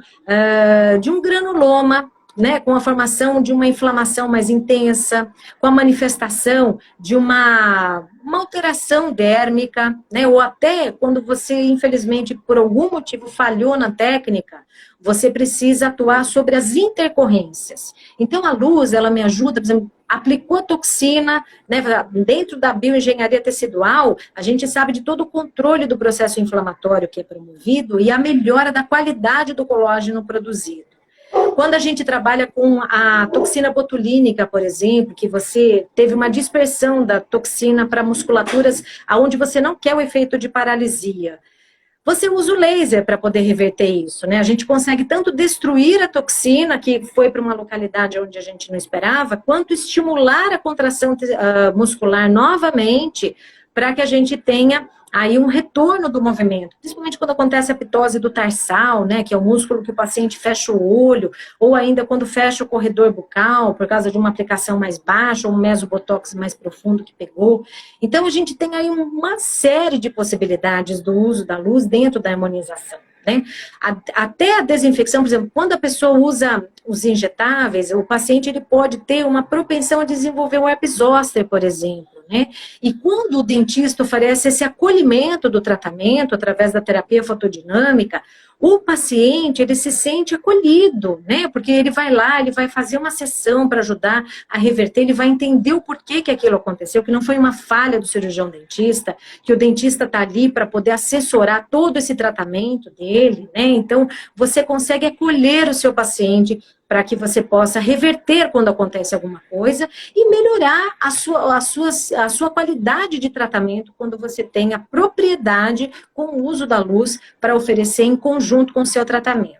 de um granuloma, né, com a formação de uma inflamação mais intensa, com a manifestação de uma alteração dérmica, né, ou até quando você, infelizmente, por algum motivo falhou na técnica, você precisa atuar sobre as intercorrências. Então, a luz, ela me ajuda, por exemplo, aplicou a toxina, né, dentro da bioengenharia tecidual, a gente sabe de todo o controle do processo inflamatório que é promovido e a melhora da qualidade do colágeno produzido. Quando a gente trabalha com a toxina botulínica, por exemplo, que você teve uma dispersão da toxina para musculaturas onde você não quer o efeito de paralisia, você usa o laser para poder reverter isso, né? A gente consegue tanto destruir a toxina, que foi para uma localidade onde a gente não esperava, quanto estimular a contração muscular novamente, para que a gente tenha aí um retorno do movimento, principalmente quando acontece a ptose do tarsal, né, que é o músculo que o paciente fecha o olho, ou ainda quando fecha o corredor bucal, por causa de uma aplicação mais baixa, ou um mesobotox mais profundo que pegou. Então, a gente tem aí uma série de possibilidades do uso da luz dentro da harmonização. Né? Até a desinfecção, por exemplo, quando a pessoa usa os injetáveis, o paciente ele pode ter uma propensão a desenvolver um herpes zoster, por exemplo, né? E quando o dentista oferece esse acolhimento do tratamento através da terapia fotodinâmica, o paciente ele se sente acolhido, né? Porque ele vai lá, ele vai fazer uma sessão para ajudar a reverter, ele vai entender o porquê que aquilo aconteceu, que não foi uma falha do cirurgião dentista, que o dentista está ali para poder assessorar todo esse tratamento dele, né? Então, você consegue acolher o seu paciente para que você possa reverter quando acontece alguma coisa e melhorar a sua qualidade de tratamento quando você tem a propriedade com o uso da luz para oferecer em conjunto com o seu tratamento.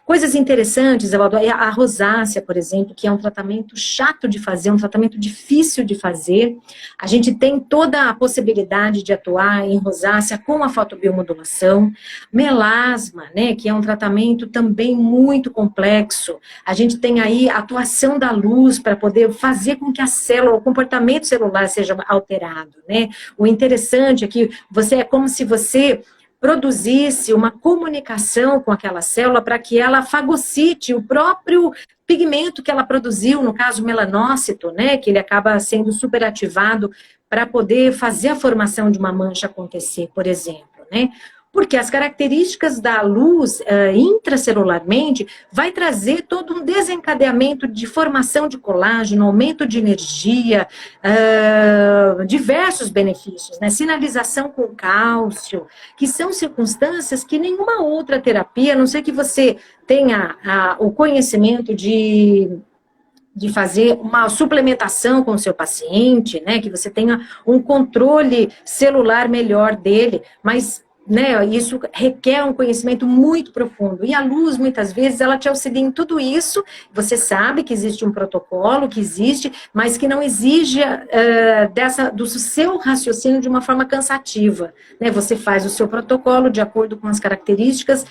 Coisas interessantes, a rosácea, por exemplo, que é um tratamento chato de fazer, um tratamento difícil de fazer. A gente tem toda a possibilidade de atuar em rosácea com a fotobiomodulação. Melasma, né, que é um tratamento também muito complexo. A gente tem aí a atuação da luz para poder fazer com que a célula, o comportamento celular seja alterado, né? O interessante é que é como se você produzisse uma comunicação com aquela célula para que ela fagocite o próprio pigmento que ela produziu, no caso melanócito, né, que ele acaba sendo superativado para poder fazer a formação de uma mancha acontecer, por exemplo, né? Porque as características da luz intracelularmente vai trazer todo um desencadeamento de formação de colágeno, aumento de energia, diversos benefícios, né? Sinalização com cálcio, que são circunstâncias que nenhuma outra terapia, a não ser que você tenha o conhecimento de fazer uma suplementação com o seu paciente, né? Que você tenha um controle celular melhor dele, mas né, isso requer um conhecimento muito profundo. E a luz, muitas vezes, ela te auxilia em tudo isso. Você sabe que existe um protocolo, que existe, mas que não exige do seu raciocínio de uma forma cansativa. Né? Você faz o seu protocolo de acordo com as características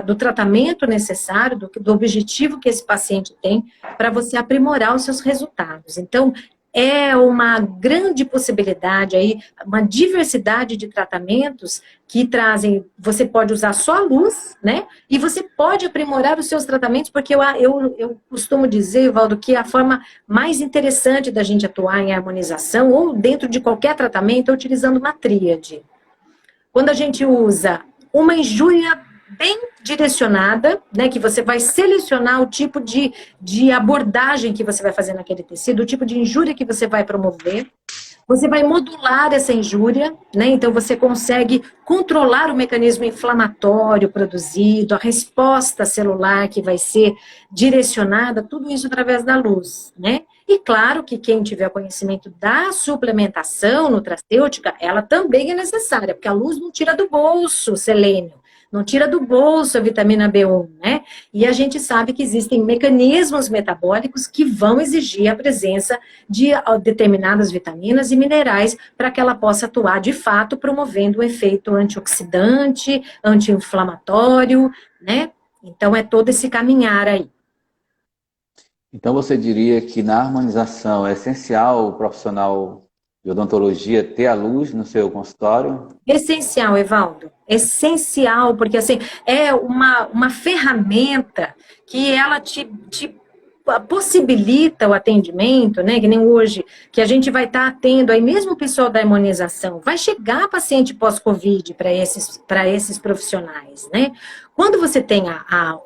do tratamento necessário, do objetivo que esse paciente tem, para você aprimorar os seus resultados. Então, é uma grande possibilidade aí, uma diversidade de tratamentos que trazem, você pode usar só a luz, né? E você pode aprimorar os seus tratamentos, porque eu costumo dizer, Valdo, que a forma mais interessante da gente atuar em harmonização, ou dentro de qualquer tratamento, é utilizando uma tríade. Quando a gente usa uma injúria bem direcionada, né, que você vai selecionar o tipo de abordagem que você vai fazer naquele tecido, o tipo de injúria que você vai promover. Você vai modular essa injúria, né? Então você consegue controlar o mecanismo inflamatório produzido, a resposta celular que vai ser direcionada, tudo isso através da luz, né? E claro que quem tiver conhecimento da suplementação nutracêutica, ela também é necessária, porque a luz não tira do bolso o selênio, não tira do bolso a vitamina B1, né? E a gente sabe que existem mecanismos metabólicos que vão exigir a presença de determinadas vitaminas e minerais para que ela possa atuar de fato, promovendo o efeito antioxidante, anti-inflamatório, né? Então é todo esse caminhar aí. Então você diria que na harmonização é essencial o profissional de odontologia ter a luz no seu consultório? Essencial, Evaldo. Essencial, porque assim, é uma ferramenta que ela te possibilita o atendimento, né? Que nem hoje, que a gente vai estar atendo aí, mesmo o pessoal da imunização, vai chegar paciente pós-Covid para esses profissionais, né? Quando você tem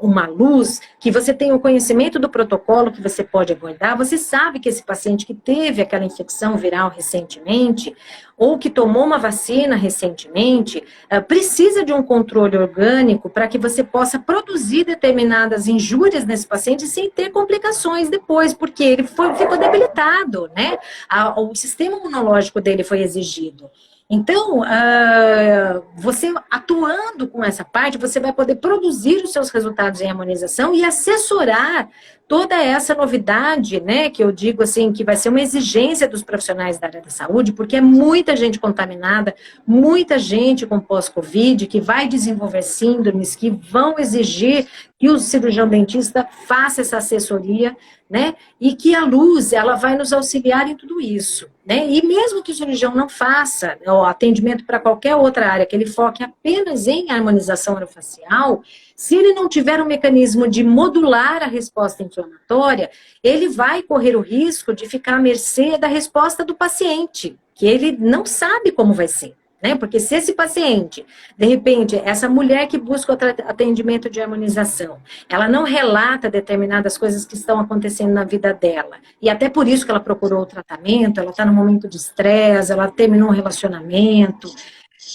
uma luz, que você tem o conhecimento do protocolo que você pode abordar, você sabe que esse paciente que teve aquela infecção viral recentemente, ou que tomou uma vacina recentemente, precisa de um controle orgânico para que você possa produzir determinadas injúrias nesse paciente sem ter complicações depois, porque ele ficou debilitado, né? O sistema imunológico dele foi exigido. Então, você atuando com essa parte, você vai poder produzir os seus resultados em harmonização e assessorar toda essa novidade, né, que eu digo assim, que vai ser uma exigência dos profissionais da área da saúde, porque é muita gente contaminada, muita gente com pós-Covid, que vai desenvolver síndromes, que vão exigir que o cirurgião dentista faça essa assessoria, né, e que a luz, ela vai nos auxiliar em tudo isso, né, e mesmo que o cirurgião não faça o atendimento para qualquer outra área, que ele foque apenas em harmonização orofacial, se ele não tiver um mecanismo de modular a resposta inflamatória, ele vai correr o risco de ficar à mercê da resposta do paciente, que ele não sabe como vai ser. Né? Porque se esse paciente, de repente, essa mulher que busca o atendimento de harmonização, ela não relata determinadas coisas que estão acontecendo na vida dela, e até por isso que ela procurou o tratamento, ela está num momento de estresse, ela terminou um relacionamento,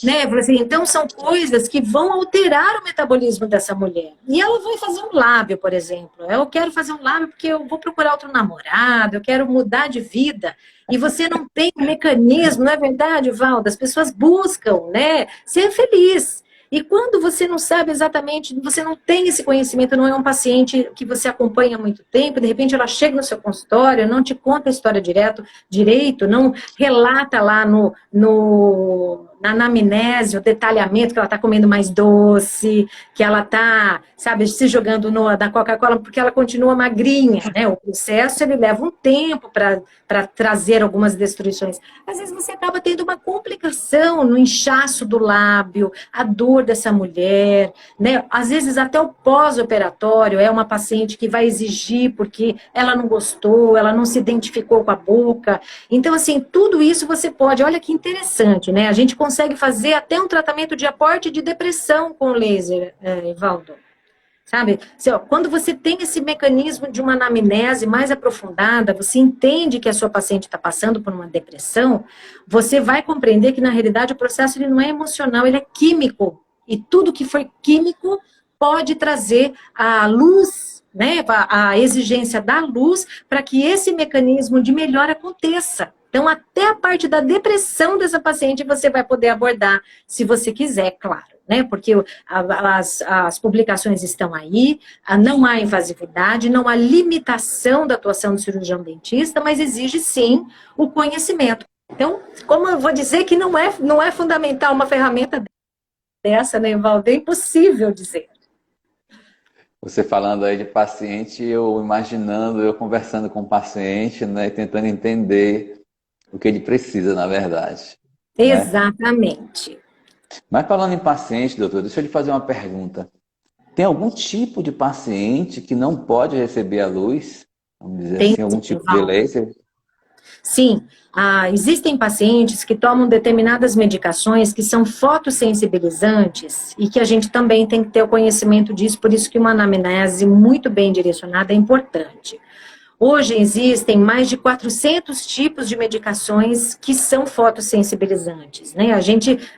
né? Então são coisas que vão alterar o metabolismo dessa mulher. E ela vai fazer um lábio, por exemplo. Eu quero fazer um lábio porque eu vou procurar outro namorado, eu quero mudar de vida. E você não tem um mecanismo, não é verdade, Valda? As pessoas buscam, né, ser feliz. E quando você não sabe exatamente, você não tem esse conhecimento, não é um paciente que você acompanha há muito tempo, de repente ela chega no seu consultório, não te conta a história direito, não relata lá na anamnese, o detalhamento, que ela está comendo mais doce, que ela está, sabe, se jogando da Coca-Cola, porque ela continua magrinha, né? O processo, ele leva um tempo para trazer algumas destruições. Às vezes você acaba tendo uma complicação no inchaço do lábio, a dor dessa mulher, né? Às vezes até o pós-operatório é uma paciente que vai exigir porque ela não gostou, ela não se identificou com a boca. Então, assim, tudo isso você pode, olha que interessante, né? A gente consegue fazer até um tratamento de aporte de depressão com laser, Evaldo. Sabe? Quando você tem esse mecanismo de uma anamnese mais aprofundada, você entende que a sua paciente está passando por uma depressão, você vai compreender que, na realidade, o processo ele não é emocional, ele é químico. E tudo que for químico pode trazer a luz, né, a exigência da luz para que esse mecanismo de melhora aconteça. Então, até a parte da depressão dessa paciente você vai poder abordar, se você quiser, claro, né? Porque as publicações estão aí, não há invasividade, não há limitação da atuação do cirurgião dentista, mas exige, sim, o conhecimento. Então, como eu vou dizer que não é fundamental uma ferramenta dessa, né, Valdir? É impossível dizer. Você falando aí de paciente, eu imaginando, eu conversando com o paciente, né, tentando entender o que ele precisa, na verdade. Exatamente. Né? Mas falando em paciente, doutor, deixa eu lhe fazer uma pergunta. Tem algum tipo de paciente que não pode receber a luz? Vamos dizer assim, algum tipo de laser? Sim, existem pacientes que tomam determinadas medicações que são fotossensibilizantes e que a gente também tem que ter o conhecimento disso, por isso que uma anamnese muito bem direcionada é importante. Hoje existem mais de 400 tipos de medicações que são fotossensibilizantes, né?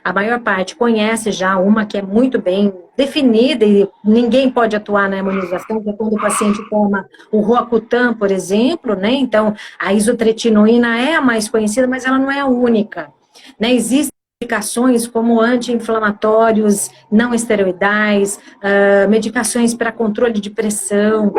A maior parte conhece já uma que é muito bem definida e ninguém pode atuar na imunização, que é quando o paciente toma o Roacutan, por exemplo, né? Então, a isotretinoína é a mais conhecida, mas ela não é a única, né? Existem medicações como anti-inflamatórios não esteroidais, medicações para controle de pressão,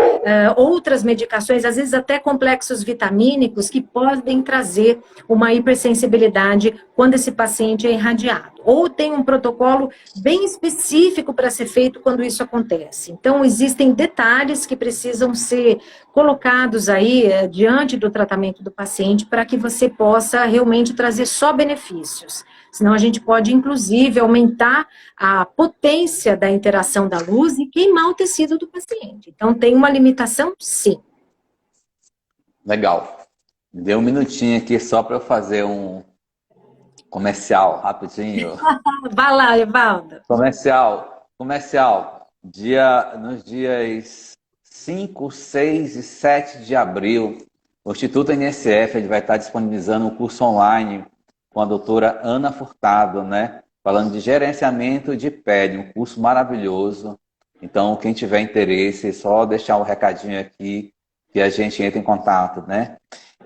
outras medicações, às vezes até complexos vitamínicos, que podem trazer uma hipersensibilidade quando esse paciente é irradiado. Ou tem um protocolo bem específico para ser feito quando isso acontece. Então, existem detalhes que precisam ser colocados aí diante do tratamento do paciente para que você possa realmente trazer só benefícios. Senão a gente pode, inclusive, aumentar a potência da interação da luz e queimar o tecido do paciente. Então, tem uma limitação, sim. Legal. Deu um minutinho aqui só para eu fazer um comercial, rapidinho. Vai lá, Evaldo. Comercial. Nos dias 5, 6 e 7 de abril, o Instituto NSF ele vai estar disponibilizando um curso online com a doutora Ana Furtado, né? Falando de gerenciamento de pele, um curso maravilhoso. Então, quem tiver interesse, é só deixar um recadinho aqui que a gente entra em contato, né?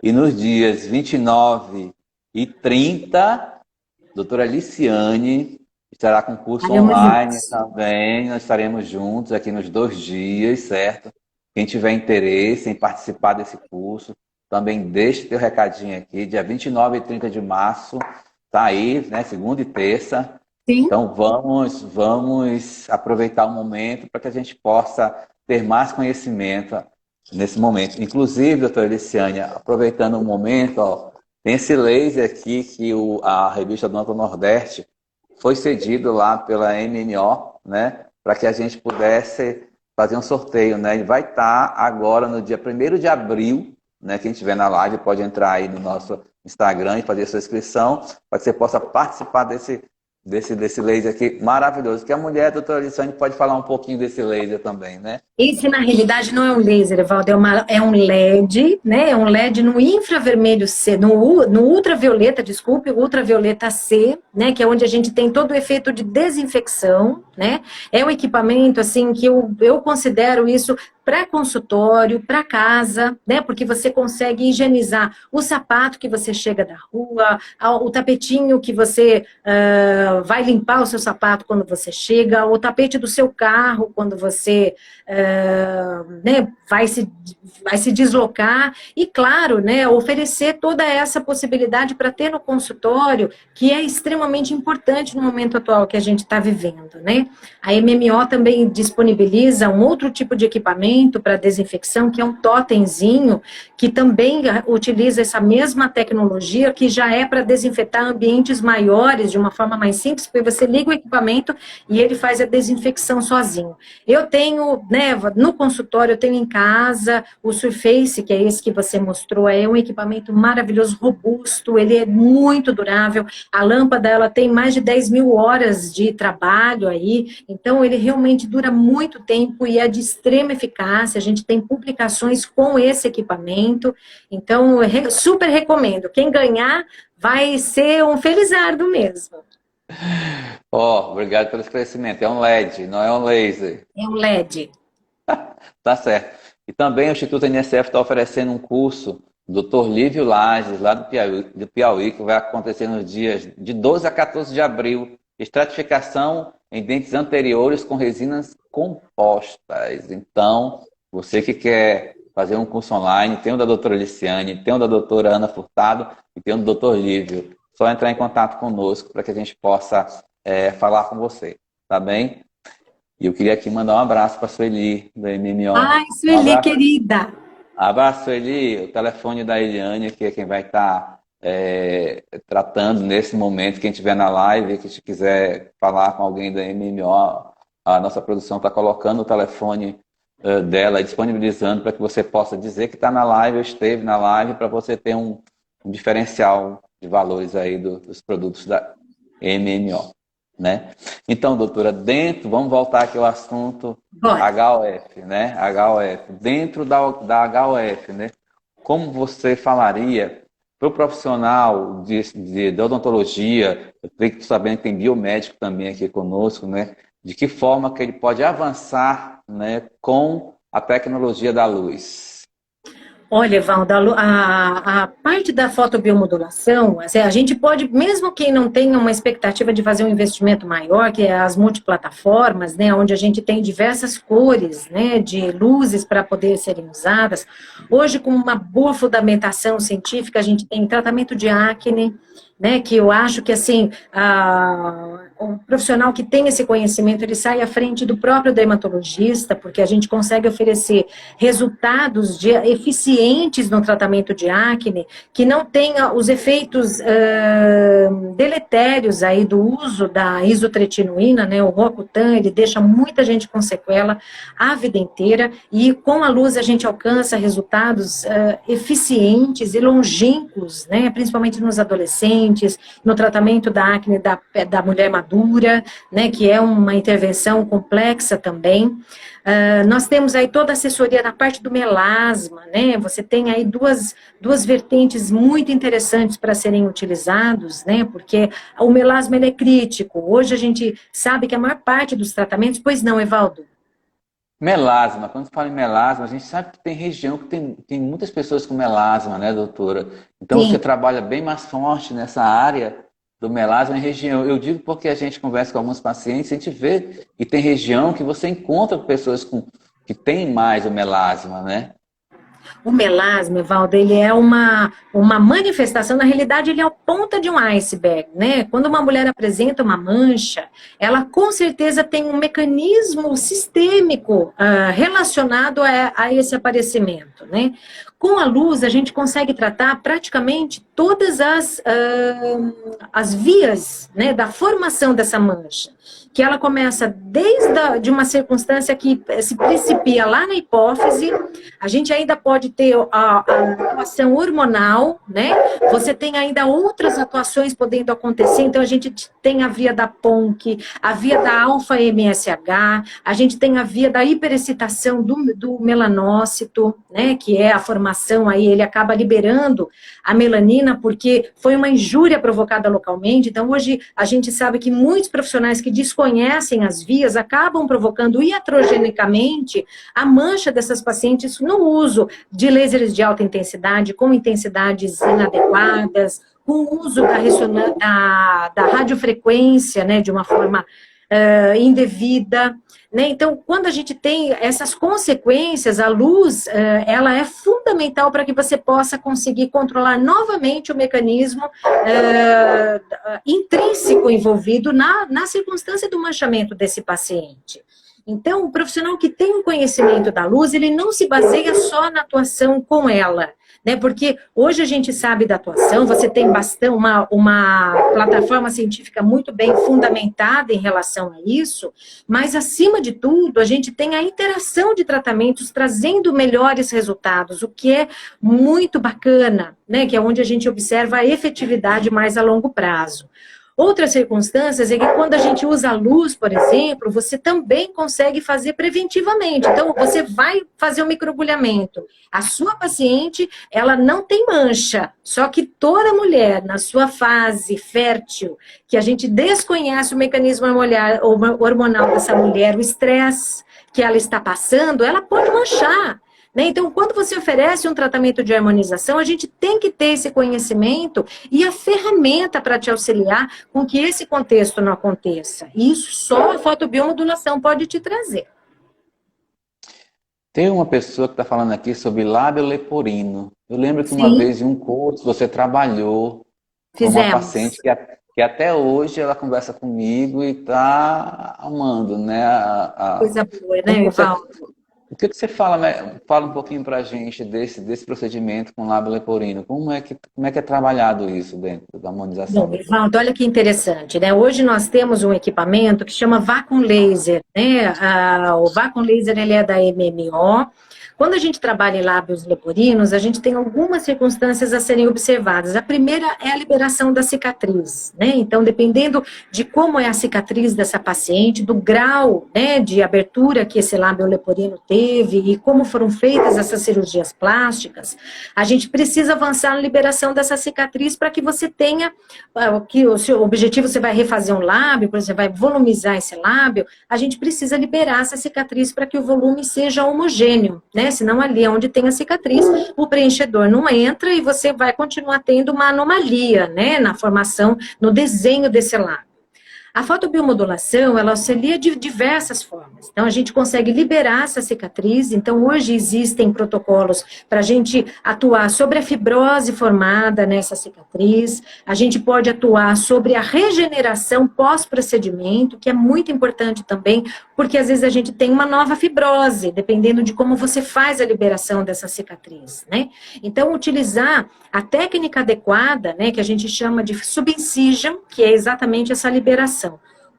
E nos dias 29 e 30, doutora Liciane estará com curso online também. Nós estaremos juntos aqui nos 2 dias, certo? Quem tiver interesse em participar desse curso, também deixe teu recadinho aqui, dia 29 e 30 de março, tá aí, né, segunda e terça. Sim. Então vamos aproveitar o momento para que a gente possa ter mais conhecimento nesse momento. Inclusive, doutora Liciane, aproveitando o momento, ó, tem esse laser aqui que a revista do Nordeste foi cedido lá pela MMO, né, para que a gente pudesse fazer um sorteio, né? Ele vai estar agora no dia 1º de abril, né? Quem estiver na live pode entrar aí no nosso Instagram e fazer sua inscrição para que você possa participar desse laser aqui maravilhoso. Que a mulher, a doutora Liciane, pode falar um pouquinho desse laser também, né? Esse, na realidade, não é um laser, Evaldo, é um LED, né? É um LED no infravermelho C, no ultravioleta, desculpe, ultravioleta C, né? Que é onde a gente tem todo o efeito de desinfecção, né? É um equipamento, assim, que eu considero isso para consultório, para casa, né? Porque você consegue higienizar o sapato que você chega da rua, o tapetinho que você vai limpar o seu sapato quando você chega, o tapete do seu carro quando você né, vai se deslocar e, claro, né, oferecer toda essa possibilidade para ter no consultório, que é extremamente importante no momento atual que a gente está vivendo, né? A MMO também disponibiliza um outro tipo de equipamento para desinfecção, que é um totemzinho, que também utiliza essa mesma tecnologia, que já é para desinfetar ambientes maiores, de uma forma mais simples, porque você liga o equipamento e ele faz a desinfecção sozinho. Eu tenho, né, no consultório, eu tenho em casa o Surface, que é esse que você mostrou, é um equipamento maravilhoso, robusto, ele é muito durável, a lâmpada, ela tem mais de 10.000 horas de trabalho aí, então ele realmente dura muito tempo e é de extrema eficácia, a gente tem publicações com esse equipamento, então eu super recomendo, quem ganhar vai ser um felizardo mesmo. Obrigado pelo esclarecimento. É um LED, não é um laser. É um LED. Tá certo. E também o Instituto NSF está oferecendo um curso do Dr. Lívio Lages, lá do Piauí, que vai acontecer nos dias de 12 a 14 de abril. Estratificação em dentes anteriores com resinas compostas. Então, você que quer fazer um curso online, tem o da doutora Liciane, tem o da doutora Ana Furtado e tem o do doutor Lívio. Só entrar em contato conosco para que a gente possa falar com você, tá bem? E eu queria aqui mandar um abraço para a Sueli, da MMO. Ai, Sueli, querida! Abraço, Sueli. O telefone da Eliane, que é quem vai estar tratando nesse momento. Quem estiver na live, que quiser falar com alguém da MMO, a nossa produção está colocando o telefone dela, disponibilizando para que você possa dizer que está na live, ou esteve na live, para você ter um diferencial de valores aí dos produtos da MMO. Né? Então, doutora, vamos voltar aqui ao assunto HOF, né? HOF. Dentro da HOF, né? como você falaria para o profissional de odontologia, eu creio que sabendo que tem biomédico também aqui conosco, né? De que forma que ele pode avançar, né, com a tecnologia da luz? Olha, Valda, a parte da fotobiomodulação, assim, a gente pode, mesmo quem não tenha uma expectativa de fazer um investimento maior, que é as multiplataformas, né, onde a gente tem diversas cores, né, de luzes para poder serem usadas. Hoje, com uma boa fundamentação científica, a gente tem tratamento de acne, né, que eu acho que, assim, o profissional que tem esse conhecimento, ele sai à frente do próprio dermatologista, porque a gente consegue oferecer resultados eficientes no tratamento de acne, que não tenha os efeitos deletérios aí do uso da isotretinoína, né, o Roacutan, ele deixa muita gente com sequela a vida inteira, e com a luz a gente alcança resultados eficientes e longínquos, né, principalmente nos adolescentes, no tratamento da acne da mulher madura, né, que é uma intervenção complexa também. Nós temos aí toda a assessoria na parte do melasma, né, você tem aí duas vertentes muito interessantes para serem utilizados, né, porque o melasma ele é crítico. Hoje a gente sabe que a maior parte dos tratamentos, pois não, Evaldo? Melasma, quando fala em melasma, a gente sabe que tem região que tem muitas pessoas com melasma, né, doutora? Então você Sim. trabalha bem mais forte nessa área do melasma em região. Eu digo porque a gente conversa com alguns pacientes, a gente vê e tem região que você encontra pessoas que têm mais o melasma, né? O melasma, Evaldo, ele é uma manifestação, na realidade, ele é a ponta de um iceberg, né? Quando uma mulher apresenta uma mancha, ela com certeza tem um mecanismo sistêmico relacionado a esse aparecimento, né? Com a luz, a gente consegue tratar praticamente todas as vias, né, da formação dessa mancha, que ela começa desde de uma circunstância que se principia lá na hipófise, a gente ainda pode ter a atuação hormonal, né? Você tem ainda outras atuações podendo acontecer, então a gente tem a via da PONC, a via da alfa-MSH, a gente tem a via da hiperexcitação do melanócito, né? Que é a formação aí, ele acaba liberando a melanina porque foi uma injúria provocada localmente, então hoje a gente sabe que muitos profissionais que desconhecem as vias acabam provocando iatrogenicamente a mancha dessas pacientes no uso de lasers de alta intensidade, com intensidades inadequadas, com o uso da radiofrequência, né, de uma forma indevida, né? Então, quando a gente tem essas consequências, a luz, ela é fundamental para que você possa conseguir controlar novamente o mecanismo intrínseco envolvido na circunstância do manchamento desse paciente. Então, o profissional que tem um conhecimento da luz, ele não se baseia só na atuação com ela, né? Porque hoje a gente sabe da atuação, você tem uma plataforma científica muito bem fundamentada em relação a isso, mas, acima de tudo, a gente tem a interação de tratamentos trazendo melhores resultados, o que é muito bacana, né? Que é onde a gente observa a efetividade mais a longo prazo. Outras circunstâncias é que quando a gente usa a luz, por exemplo, você também consegue fazer preventivamente. Então, você vai fazer um microagulhamento. A sua paciente, ela não tem mancha, só que toda mulher, na sua fase fértil, que a gente desconhece o mecanismo hormonal dessa mulher, o estresse que ela está passando, ela pode manchar. Então, quando você oferece um tratamento de harmonização, a gente tem que ter esse conhecimento e a ferramenta para te auxiliar com que esse contexto não aconteça. E isso só a fotobiomodulação pode te trazer. Tem uma pessoa que está falando aqui sobre lábio leporino. Eu lembro que uma Sim. vez em um curso você trabalhou com uma Fizemos. paciente que até hoje ela conversa comigo e está amando, né? Coisa boa, né, Como você, Evaldo? o que você fala, né? Fala um pouquinho para a gente desse procedimento com lábio leporino. Como é que é trabalhado isso dentro da harmonização? Bom, Evaldo, olha que interessante, né? Hoje nós temos um equipamento que chama Vacuum Laser, né? O Vacuum Laser, ele é da MMO, Quando a gente trabalha em lábios leporinos, a gente tem algumas circunstâncias a serem observadas. A primeira é a liberação da cicatriz, né? Então, dependendo de como é a cicatriz dessa paciente, do grau, né, de abertura que esse lábio leporino teve e como foram feitas essas cirurgias plásticas, a gente precisa avançar na liberação dessa cicatriz para que você tenha, que o seu objetivo, você vai refazer um lábio, por exemplo, vai volumizar esse lábio, a gente precisa liberar essa cicatriz para que o volume seja homogêneo, né? Senão ali onde tem a cicatriz, o preenchedor não entra e você vai continuar tendo uma anomalia, né? Na formação, no desenho desse lábio. A fotobiomodulação, ela auxilia de diversas formas. Então, a gente consegue liberar essa cicatriz. Então, hoje existem protocolos para a gente atuar sobre a fibrose formada nessa cicatriz. A gente pode atuar sobre a regeneração pós-procedimento, que é muito importante também, porque às vezes a gente tem uma nova fibrose, dependendo de como você faz a liberação dessa cicatriz, né? Então, utilizar a técnica adequada, né, que a gente chama de subincision, que é exatamente essa liberação.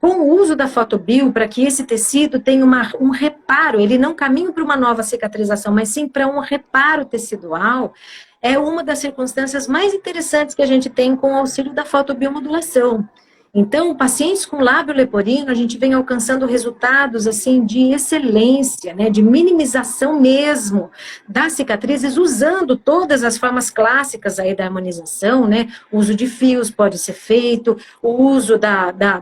Com o uso da fotobio, para que esse tecido tenha um reparo, ele não caminha para uma nova cicatrização, mas sim para um reparo tecidual, é uma das circunstâncias mais interessantes que a gente tem com o auxílio da fotobiomodulação. Então, pacientes com lábio leporino, a gente vem alcançando resultados, assim, de excelência, né, de minimização mesmo das cicatrizes, usando todas as formas clássicas aí da harmonização, né, o uso de fios pode ser feito, o uso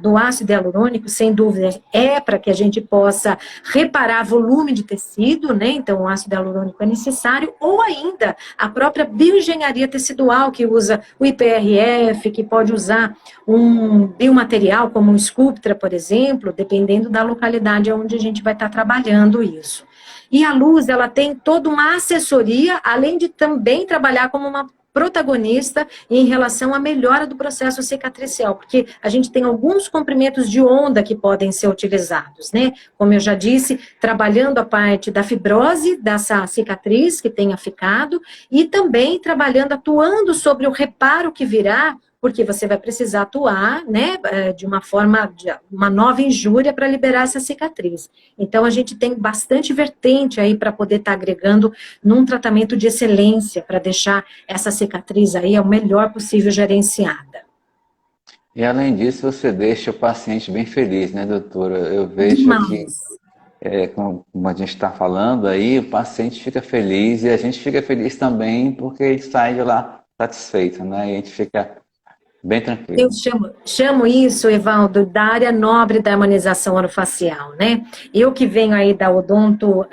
do ácido hialurônico, sem dúvida, é para que a gente possa reparar volume de tecido, né, então o ácido hialurônico é necessário, ou ainda a própria bioengenharia tecidual, que usa o IPRF, que pode usar um biomaterial, como um Sculptra, por exemplo, dependendo da localidade onde a gente vai estar trabalhando isso. E a luz, ela tem toda uma assessoria, além de também trabalhar como uma protagonista em relação à melhora do processo cicatricial, porque a gente tem alguns comprimentos de onda que podem ser utilizados, né? Como eu já disse, trabalhando a parte da fibrose dessa cicatriz que tenha ficado e também trabalhando, atuando sobre o reparo que virá, porque você vai precisar atuar, né, de uma forma, de uma nova injúria para liberar essa cicatriz. Então, a gente tem bastante vertente aí para poder estar agregando num tratamento de excelência, para deixar essa cicatriz aí o melhor possível gerenciada. E, além disso, você deixa o paciente bem feliz, né, doutora? Eu vejo Demais. que, como a gente está falando aí, o paciente fica feliz e a gente fica feliz também porque ele sai de lá satisfeito, né? E a gente fica bem tranquilo. Eu chamo isso, Evaldo, da área nobre da harmonização orofacial, né? Eu que venho aí da odonto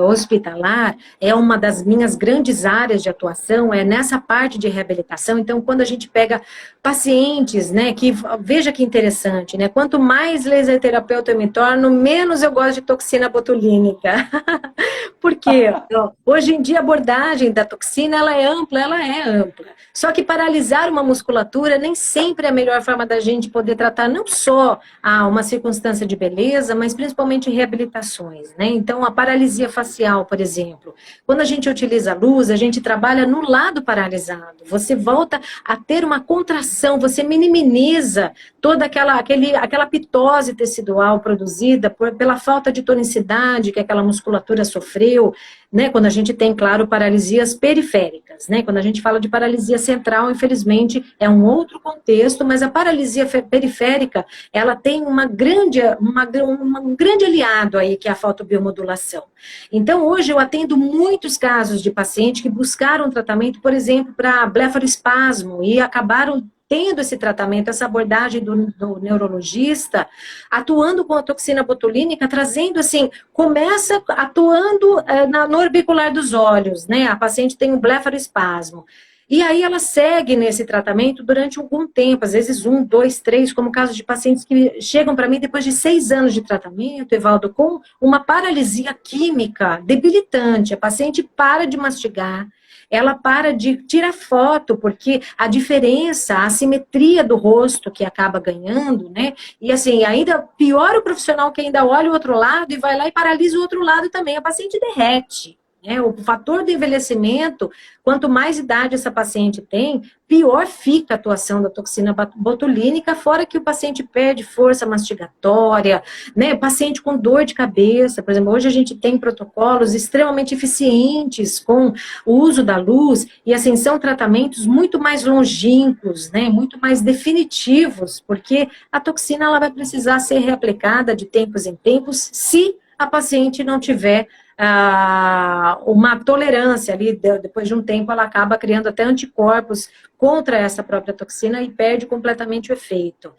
hospitalar, é uma das minhas grandes áreas de atuação, é nessa parte de reabilitação. Então, quando a gente pega pacientes, né, que, veja que interessante, né? Quanto mais laser terapeuta eu me torno, menos eu gosto de toxina botulínica. Porque hoje em dia a abordagem da toxina, ela é ampla. Só que paralisar uma musculatura nem sempre é a melhor forma da gente poder tratar não só uma circunstância de beleza, mas principalmente reabilitações, né? Então, a paralisia facial, por exemplo, quando a gente utiliza a luz, a gente trabalha no lado paralisado. Você volta a ter uma contração, você minimiza toda aquela pitose tecidual produzida pela falta de tonicidade que aquela musculatura sofreu, né? Quando a gente tem, claro, paralisias periféricas, né? Quando a gente fala de paralisia central, infelizmente, é um outro contexto, mas a paralisia periférica, ela tem um grande aliado aí, que é a fotobiomodulação. Então, hoje eu atendo muitos casos de pacientes que buscaram tratamento, por exemplo, para blefaroespasmo e acabaram tendo esse tratamento, essa abordagem do neurologista, atuando com a toxina botulínica, trazendo assim, começa atuando no orbicular dos olhos, né? A paciente tem um blefaroespasmo. E aí ela segue nesse tratamento durante algum tempo, às vezes 1, 2, 3, como casos de pacientes que chegam para mim depois de 6 anos de tratamento, Evaldo, com uma paralisia química debilitante. A paciente para de mastigar, ela para de tirar foto, porque a diferença, a assimetria do rosto que acaba ganhando, né? E assim, ainda pior o profissional que ainda olha o outro lado e vai lá e paralisa o outro lado também. A paciente derrete. né? O fator do envelhecimento, quanto mais idade essa paciente tem, pior fica a atuação da toxina botulínica, fora que o paciente perde força mastigatória, né? O paciente com dor de cabeça, por exemplo, hoje a gente tem protocolos extremamente eficientes com o uso da luz, e assim, são tratamentos muito mais longínquos, né? Muito mais definitivos, porque a toxina ela vai precisar ser reaplicada de tempos em tempos, se a paciente não tiver uma tolerância ali, depois de um tempo ela acaba criando até anticorpos contra essa própria toxina e perde completamente o efeito.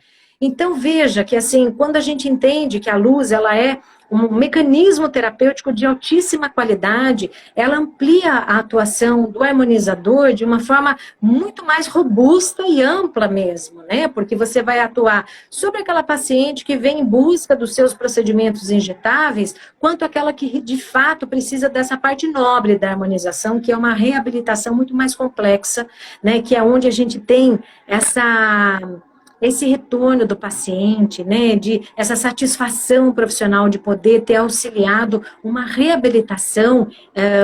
Então veja que assim, quando a gente entende que a luz ela é um mecanismo terapêutico de altíssima qualidade, ela amplia a atuação do harmonizador de uma forma muito mais robusta e ampla mesmo, né? Porque você vai atuar sobre aquela paciente que vem em busca dos seus procedimentos injetáveis, quanto aquela que de fato precisa dessa parte nobre da harmonização, que é uma reabilitação muito mais complexa, né? Que é onde a gente tem esse retorno do paciente, né, de essa satisfação profissional de poder ter auxiliado uma reabilitação,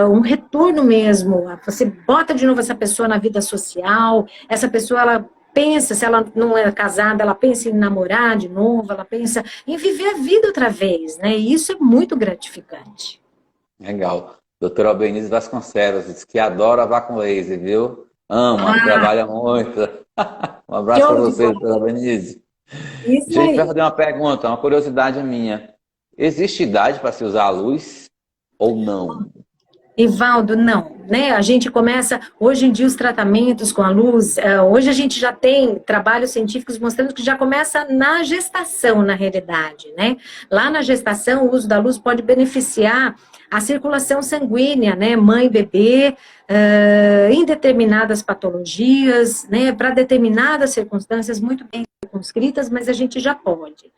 um retorno mesmo. Você bota de novo essa pessoa na vida social, essa pessoa, ela pensa, se ela não é casada, ela pensa em namorar de novo, ela pensa em viver a vida outra vez, né, e isso é muito gratificante. Legal. Doutora Albenize Vasconcelos diz que adora vá com laser, viu? Ama, trabalha muito. Um abraço para você, doutora Albenize. Isso Gente, aí. vai fazer uma pergunta, uma curiosidade minha. Existe idade para se usar a luz ou não? Ivaldo, não, né? A gente começa, hoje em dia, os tratamentos com a luz, hoje a gente já tem trabalhos científicos mostrando que já começa na gestação, na realidade, né? Lá na gestação, o uso da luz pode beneficiar a circulação sanguínea, né? Mãe, bebê, em determinadas patologias, né? Para determinadas circunstâncias muito bem circunscritas, mas a gente já pode.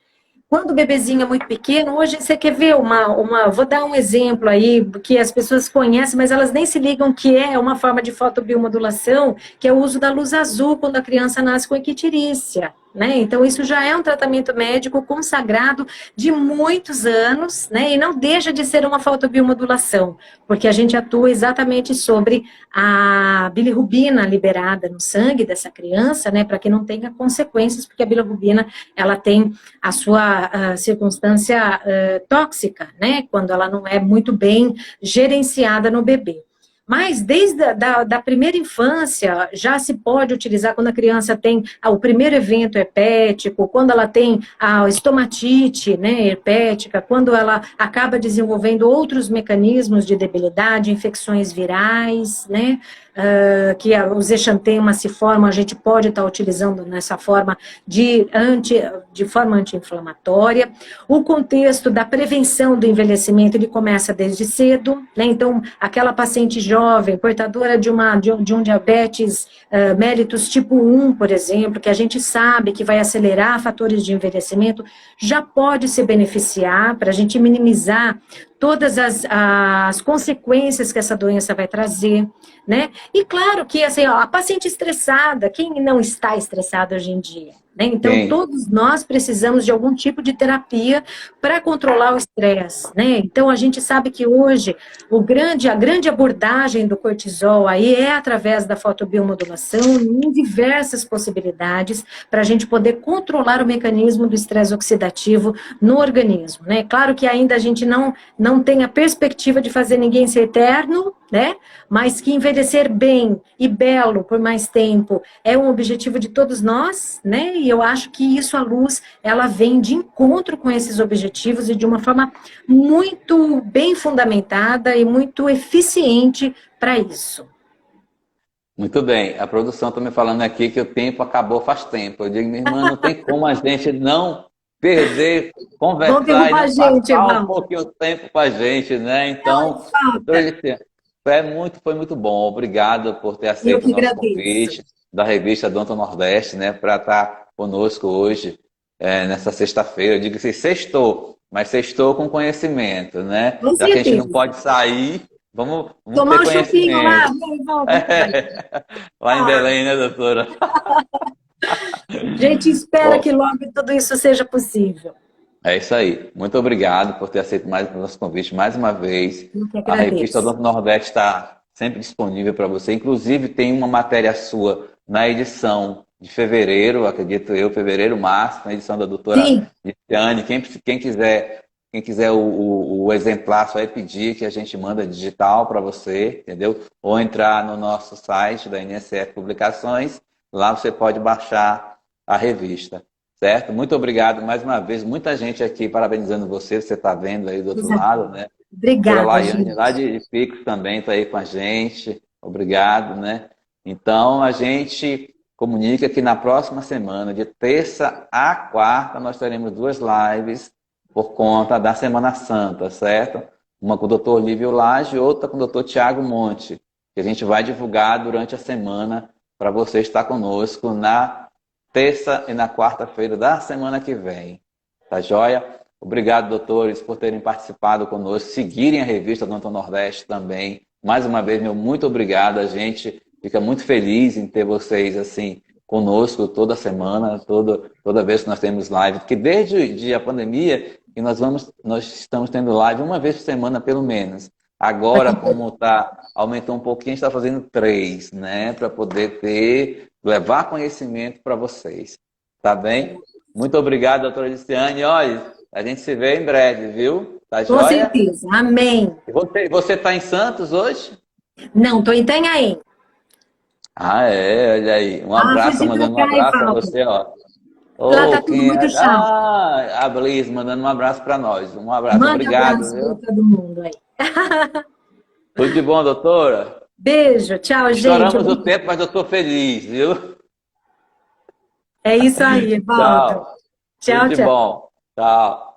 Quando o bebezinho é muito pequeno, hoje você quer ver vou dar um exemplo aí, que as pessoas conhecem, mas elas nem se ligam que é uma forma de fotobiomodulação, que é o uso da luz azul quando a criança nasce com icterícia, né? Então isso já é um tratamento médico consagrado de muitos anos, né? E não deixa de ser uma fotobiomodulação, porque a gente atua exatamente sobre a bilirrubina liberada no sangue dessa criança, né? Para que não tenha consequências, porque a bilirrubina, ela tem a sua circunstância tóxica, né? Quando ela não é muito bem gerenciada no bebê. Mas desde da primeira infância já se pode utilizar quando a criança tem o primeiro evento herpético, quando ela tem a estomatite, né, herpética, quando ela acaba desenvolvendo outros mecanismos de debilidade, infecções virais, né, que o zexantema se forma, a gente pode estar utilizando nessa forma de forma anti-inflamatória. O contexto da prevenção do envelhecimento, ele começa desde cedo, né? Então, aquela paciente jovem, portadora de um diabetes mellitus tipo 1, por exemplo, que a gente sabe que vai acelerar fatores de envelhecimento, já pode se beneficiar para a gente minimizar todas as consequências que essa doença vai trazer, né? E claro que, assim, a paciente estressada, quem não está estressado hoje em dia? Né? Então, todos nós precisamos de algum tipo de terapia para controlar o estresse, né? Então, a gente sabe que hoje a grande abordagem do cortisol aí é através da fotobiomodulação em diversas possibilidades para a gente poder controlar o mecanismo do estresse oxidativo no organismo, né? Claro que ainda a gente não tem a perspectiva de fazer ninguém ser eterno, né? Mas que envelhecer bem e belo por mais tempo é um objetivo de todos nós, né? E eu acho que isso, a luz, ela vem de encontro com esses objetivos e de uma forma muito bem fundamentada e muito eficiente para isso. Muito bem. A produção está me falando aqui que o tempo acabou faz tempo. Eu digo, minha irmã, não tem como a gente não perder, conversar e não passar um pouquinho de tempo com a gente, né? Então, foi muito bom. Obrigado por ter aceito o nosso convite da revista Odonto Nordeste, né? Para estar conosco hoje, nessa sexta-feira. Eu digo que sextou, mas sextou com conhecimento, né? Já que a gente não pode sair, vamos tomar ter um chupinho lá, lá em Belém, né, doutora? A gente espera que logo tudo isso seja possível. É isso aí. Muito obrigado por ter aceito mais o nosso convite mais uma vez. Eu que A revista agradeço. Odonto Nordeste está sempre disponível para você. Inclusive, tem uma matéria sua na edição de fevereiro, acredito eu, fevereiro, março, na edição da doutora Sim, Liciane. Quem quiser o exemplar, só é pedir que a gente manda digital para você, entendeu? Ou entrar no nosso site da NSF Publicações. Lá você pode baixar a revista. Certo? Muito obrigado mais uma vez. Muita gente aqui parabenizando você, você está vendo aí do outro coisa lado, boa. né? Doutora Obrigada, Laiane, lá gente. de Picos também está aí com a gente. Obrigado, né? Então, a gente comunica que na próxima semana, de terça a quarta, nós teremos duas lives por conta da Semana Santa, certo? Uma com o doutor Lívio Lage e outra com o doutor Tiago Monte, que a gente vai divulgar durante a semana para você estar conosco na terça e na quarta-feira da semana que vem. Tá joia? Obrigado, doutores, por terem participado conosco, seguirem a revista do Odonto Nordeste também. Mais uma vez, meu muito obrigado. A gente fica muito feliz em ter vocês assim conosco toda semana, toda vez que nós temos live, porque desde a pandemia que nós estamos tendo live uma vez por semana, pelo menos. Agora, como aumentou um pouquinho, a gente está fazendo 3, né? Para poder levar conhecimento para vocês. Tá bem? Muito obrigado, doutora Liciane. Olha, a gente se vê em breve, viu? Tá Com joia? certeza. Amém. E você está em Santos hoje? Não, estou em Itanhaém. Ah, é, olha aí. Um Ah, abraço, fugi pra mandando um cá, abraço para Evaldo. você, ó. Lá tá Oh, tudo quem muito é? chão. Ah, a Bliss, mandando um abraço para nós. Um abraço, Manda obrigado, abraço viu? para todo mundo aí. Tudo de bom, doutora? Beijo, tchau, gente. Estouramos o tempo, mas eu estou feliz, viu? É isso aí, Evaldo. Tchau. Tudo Tchau, de tchau. bom. Tchau.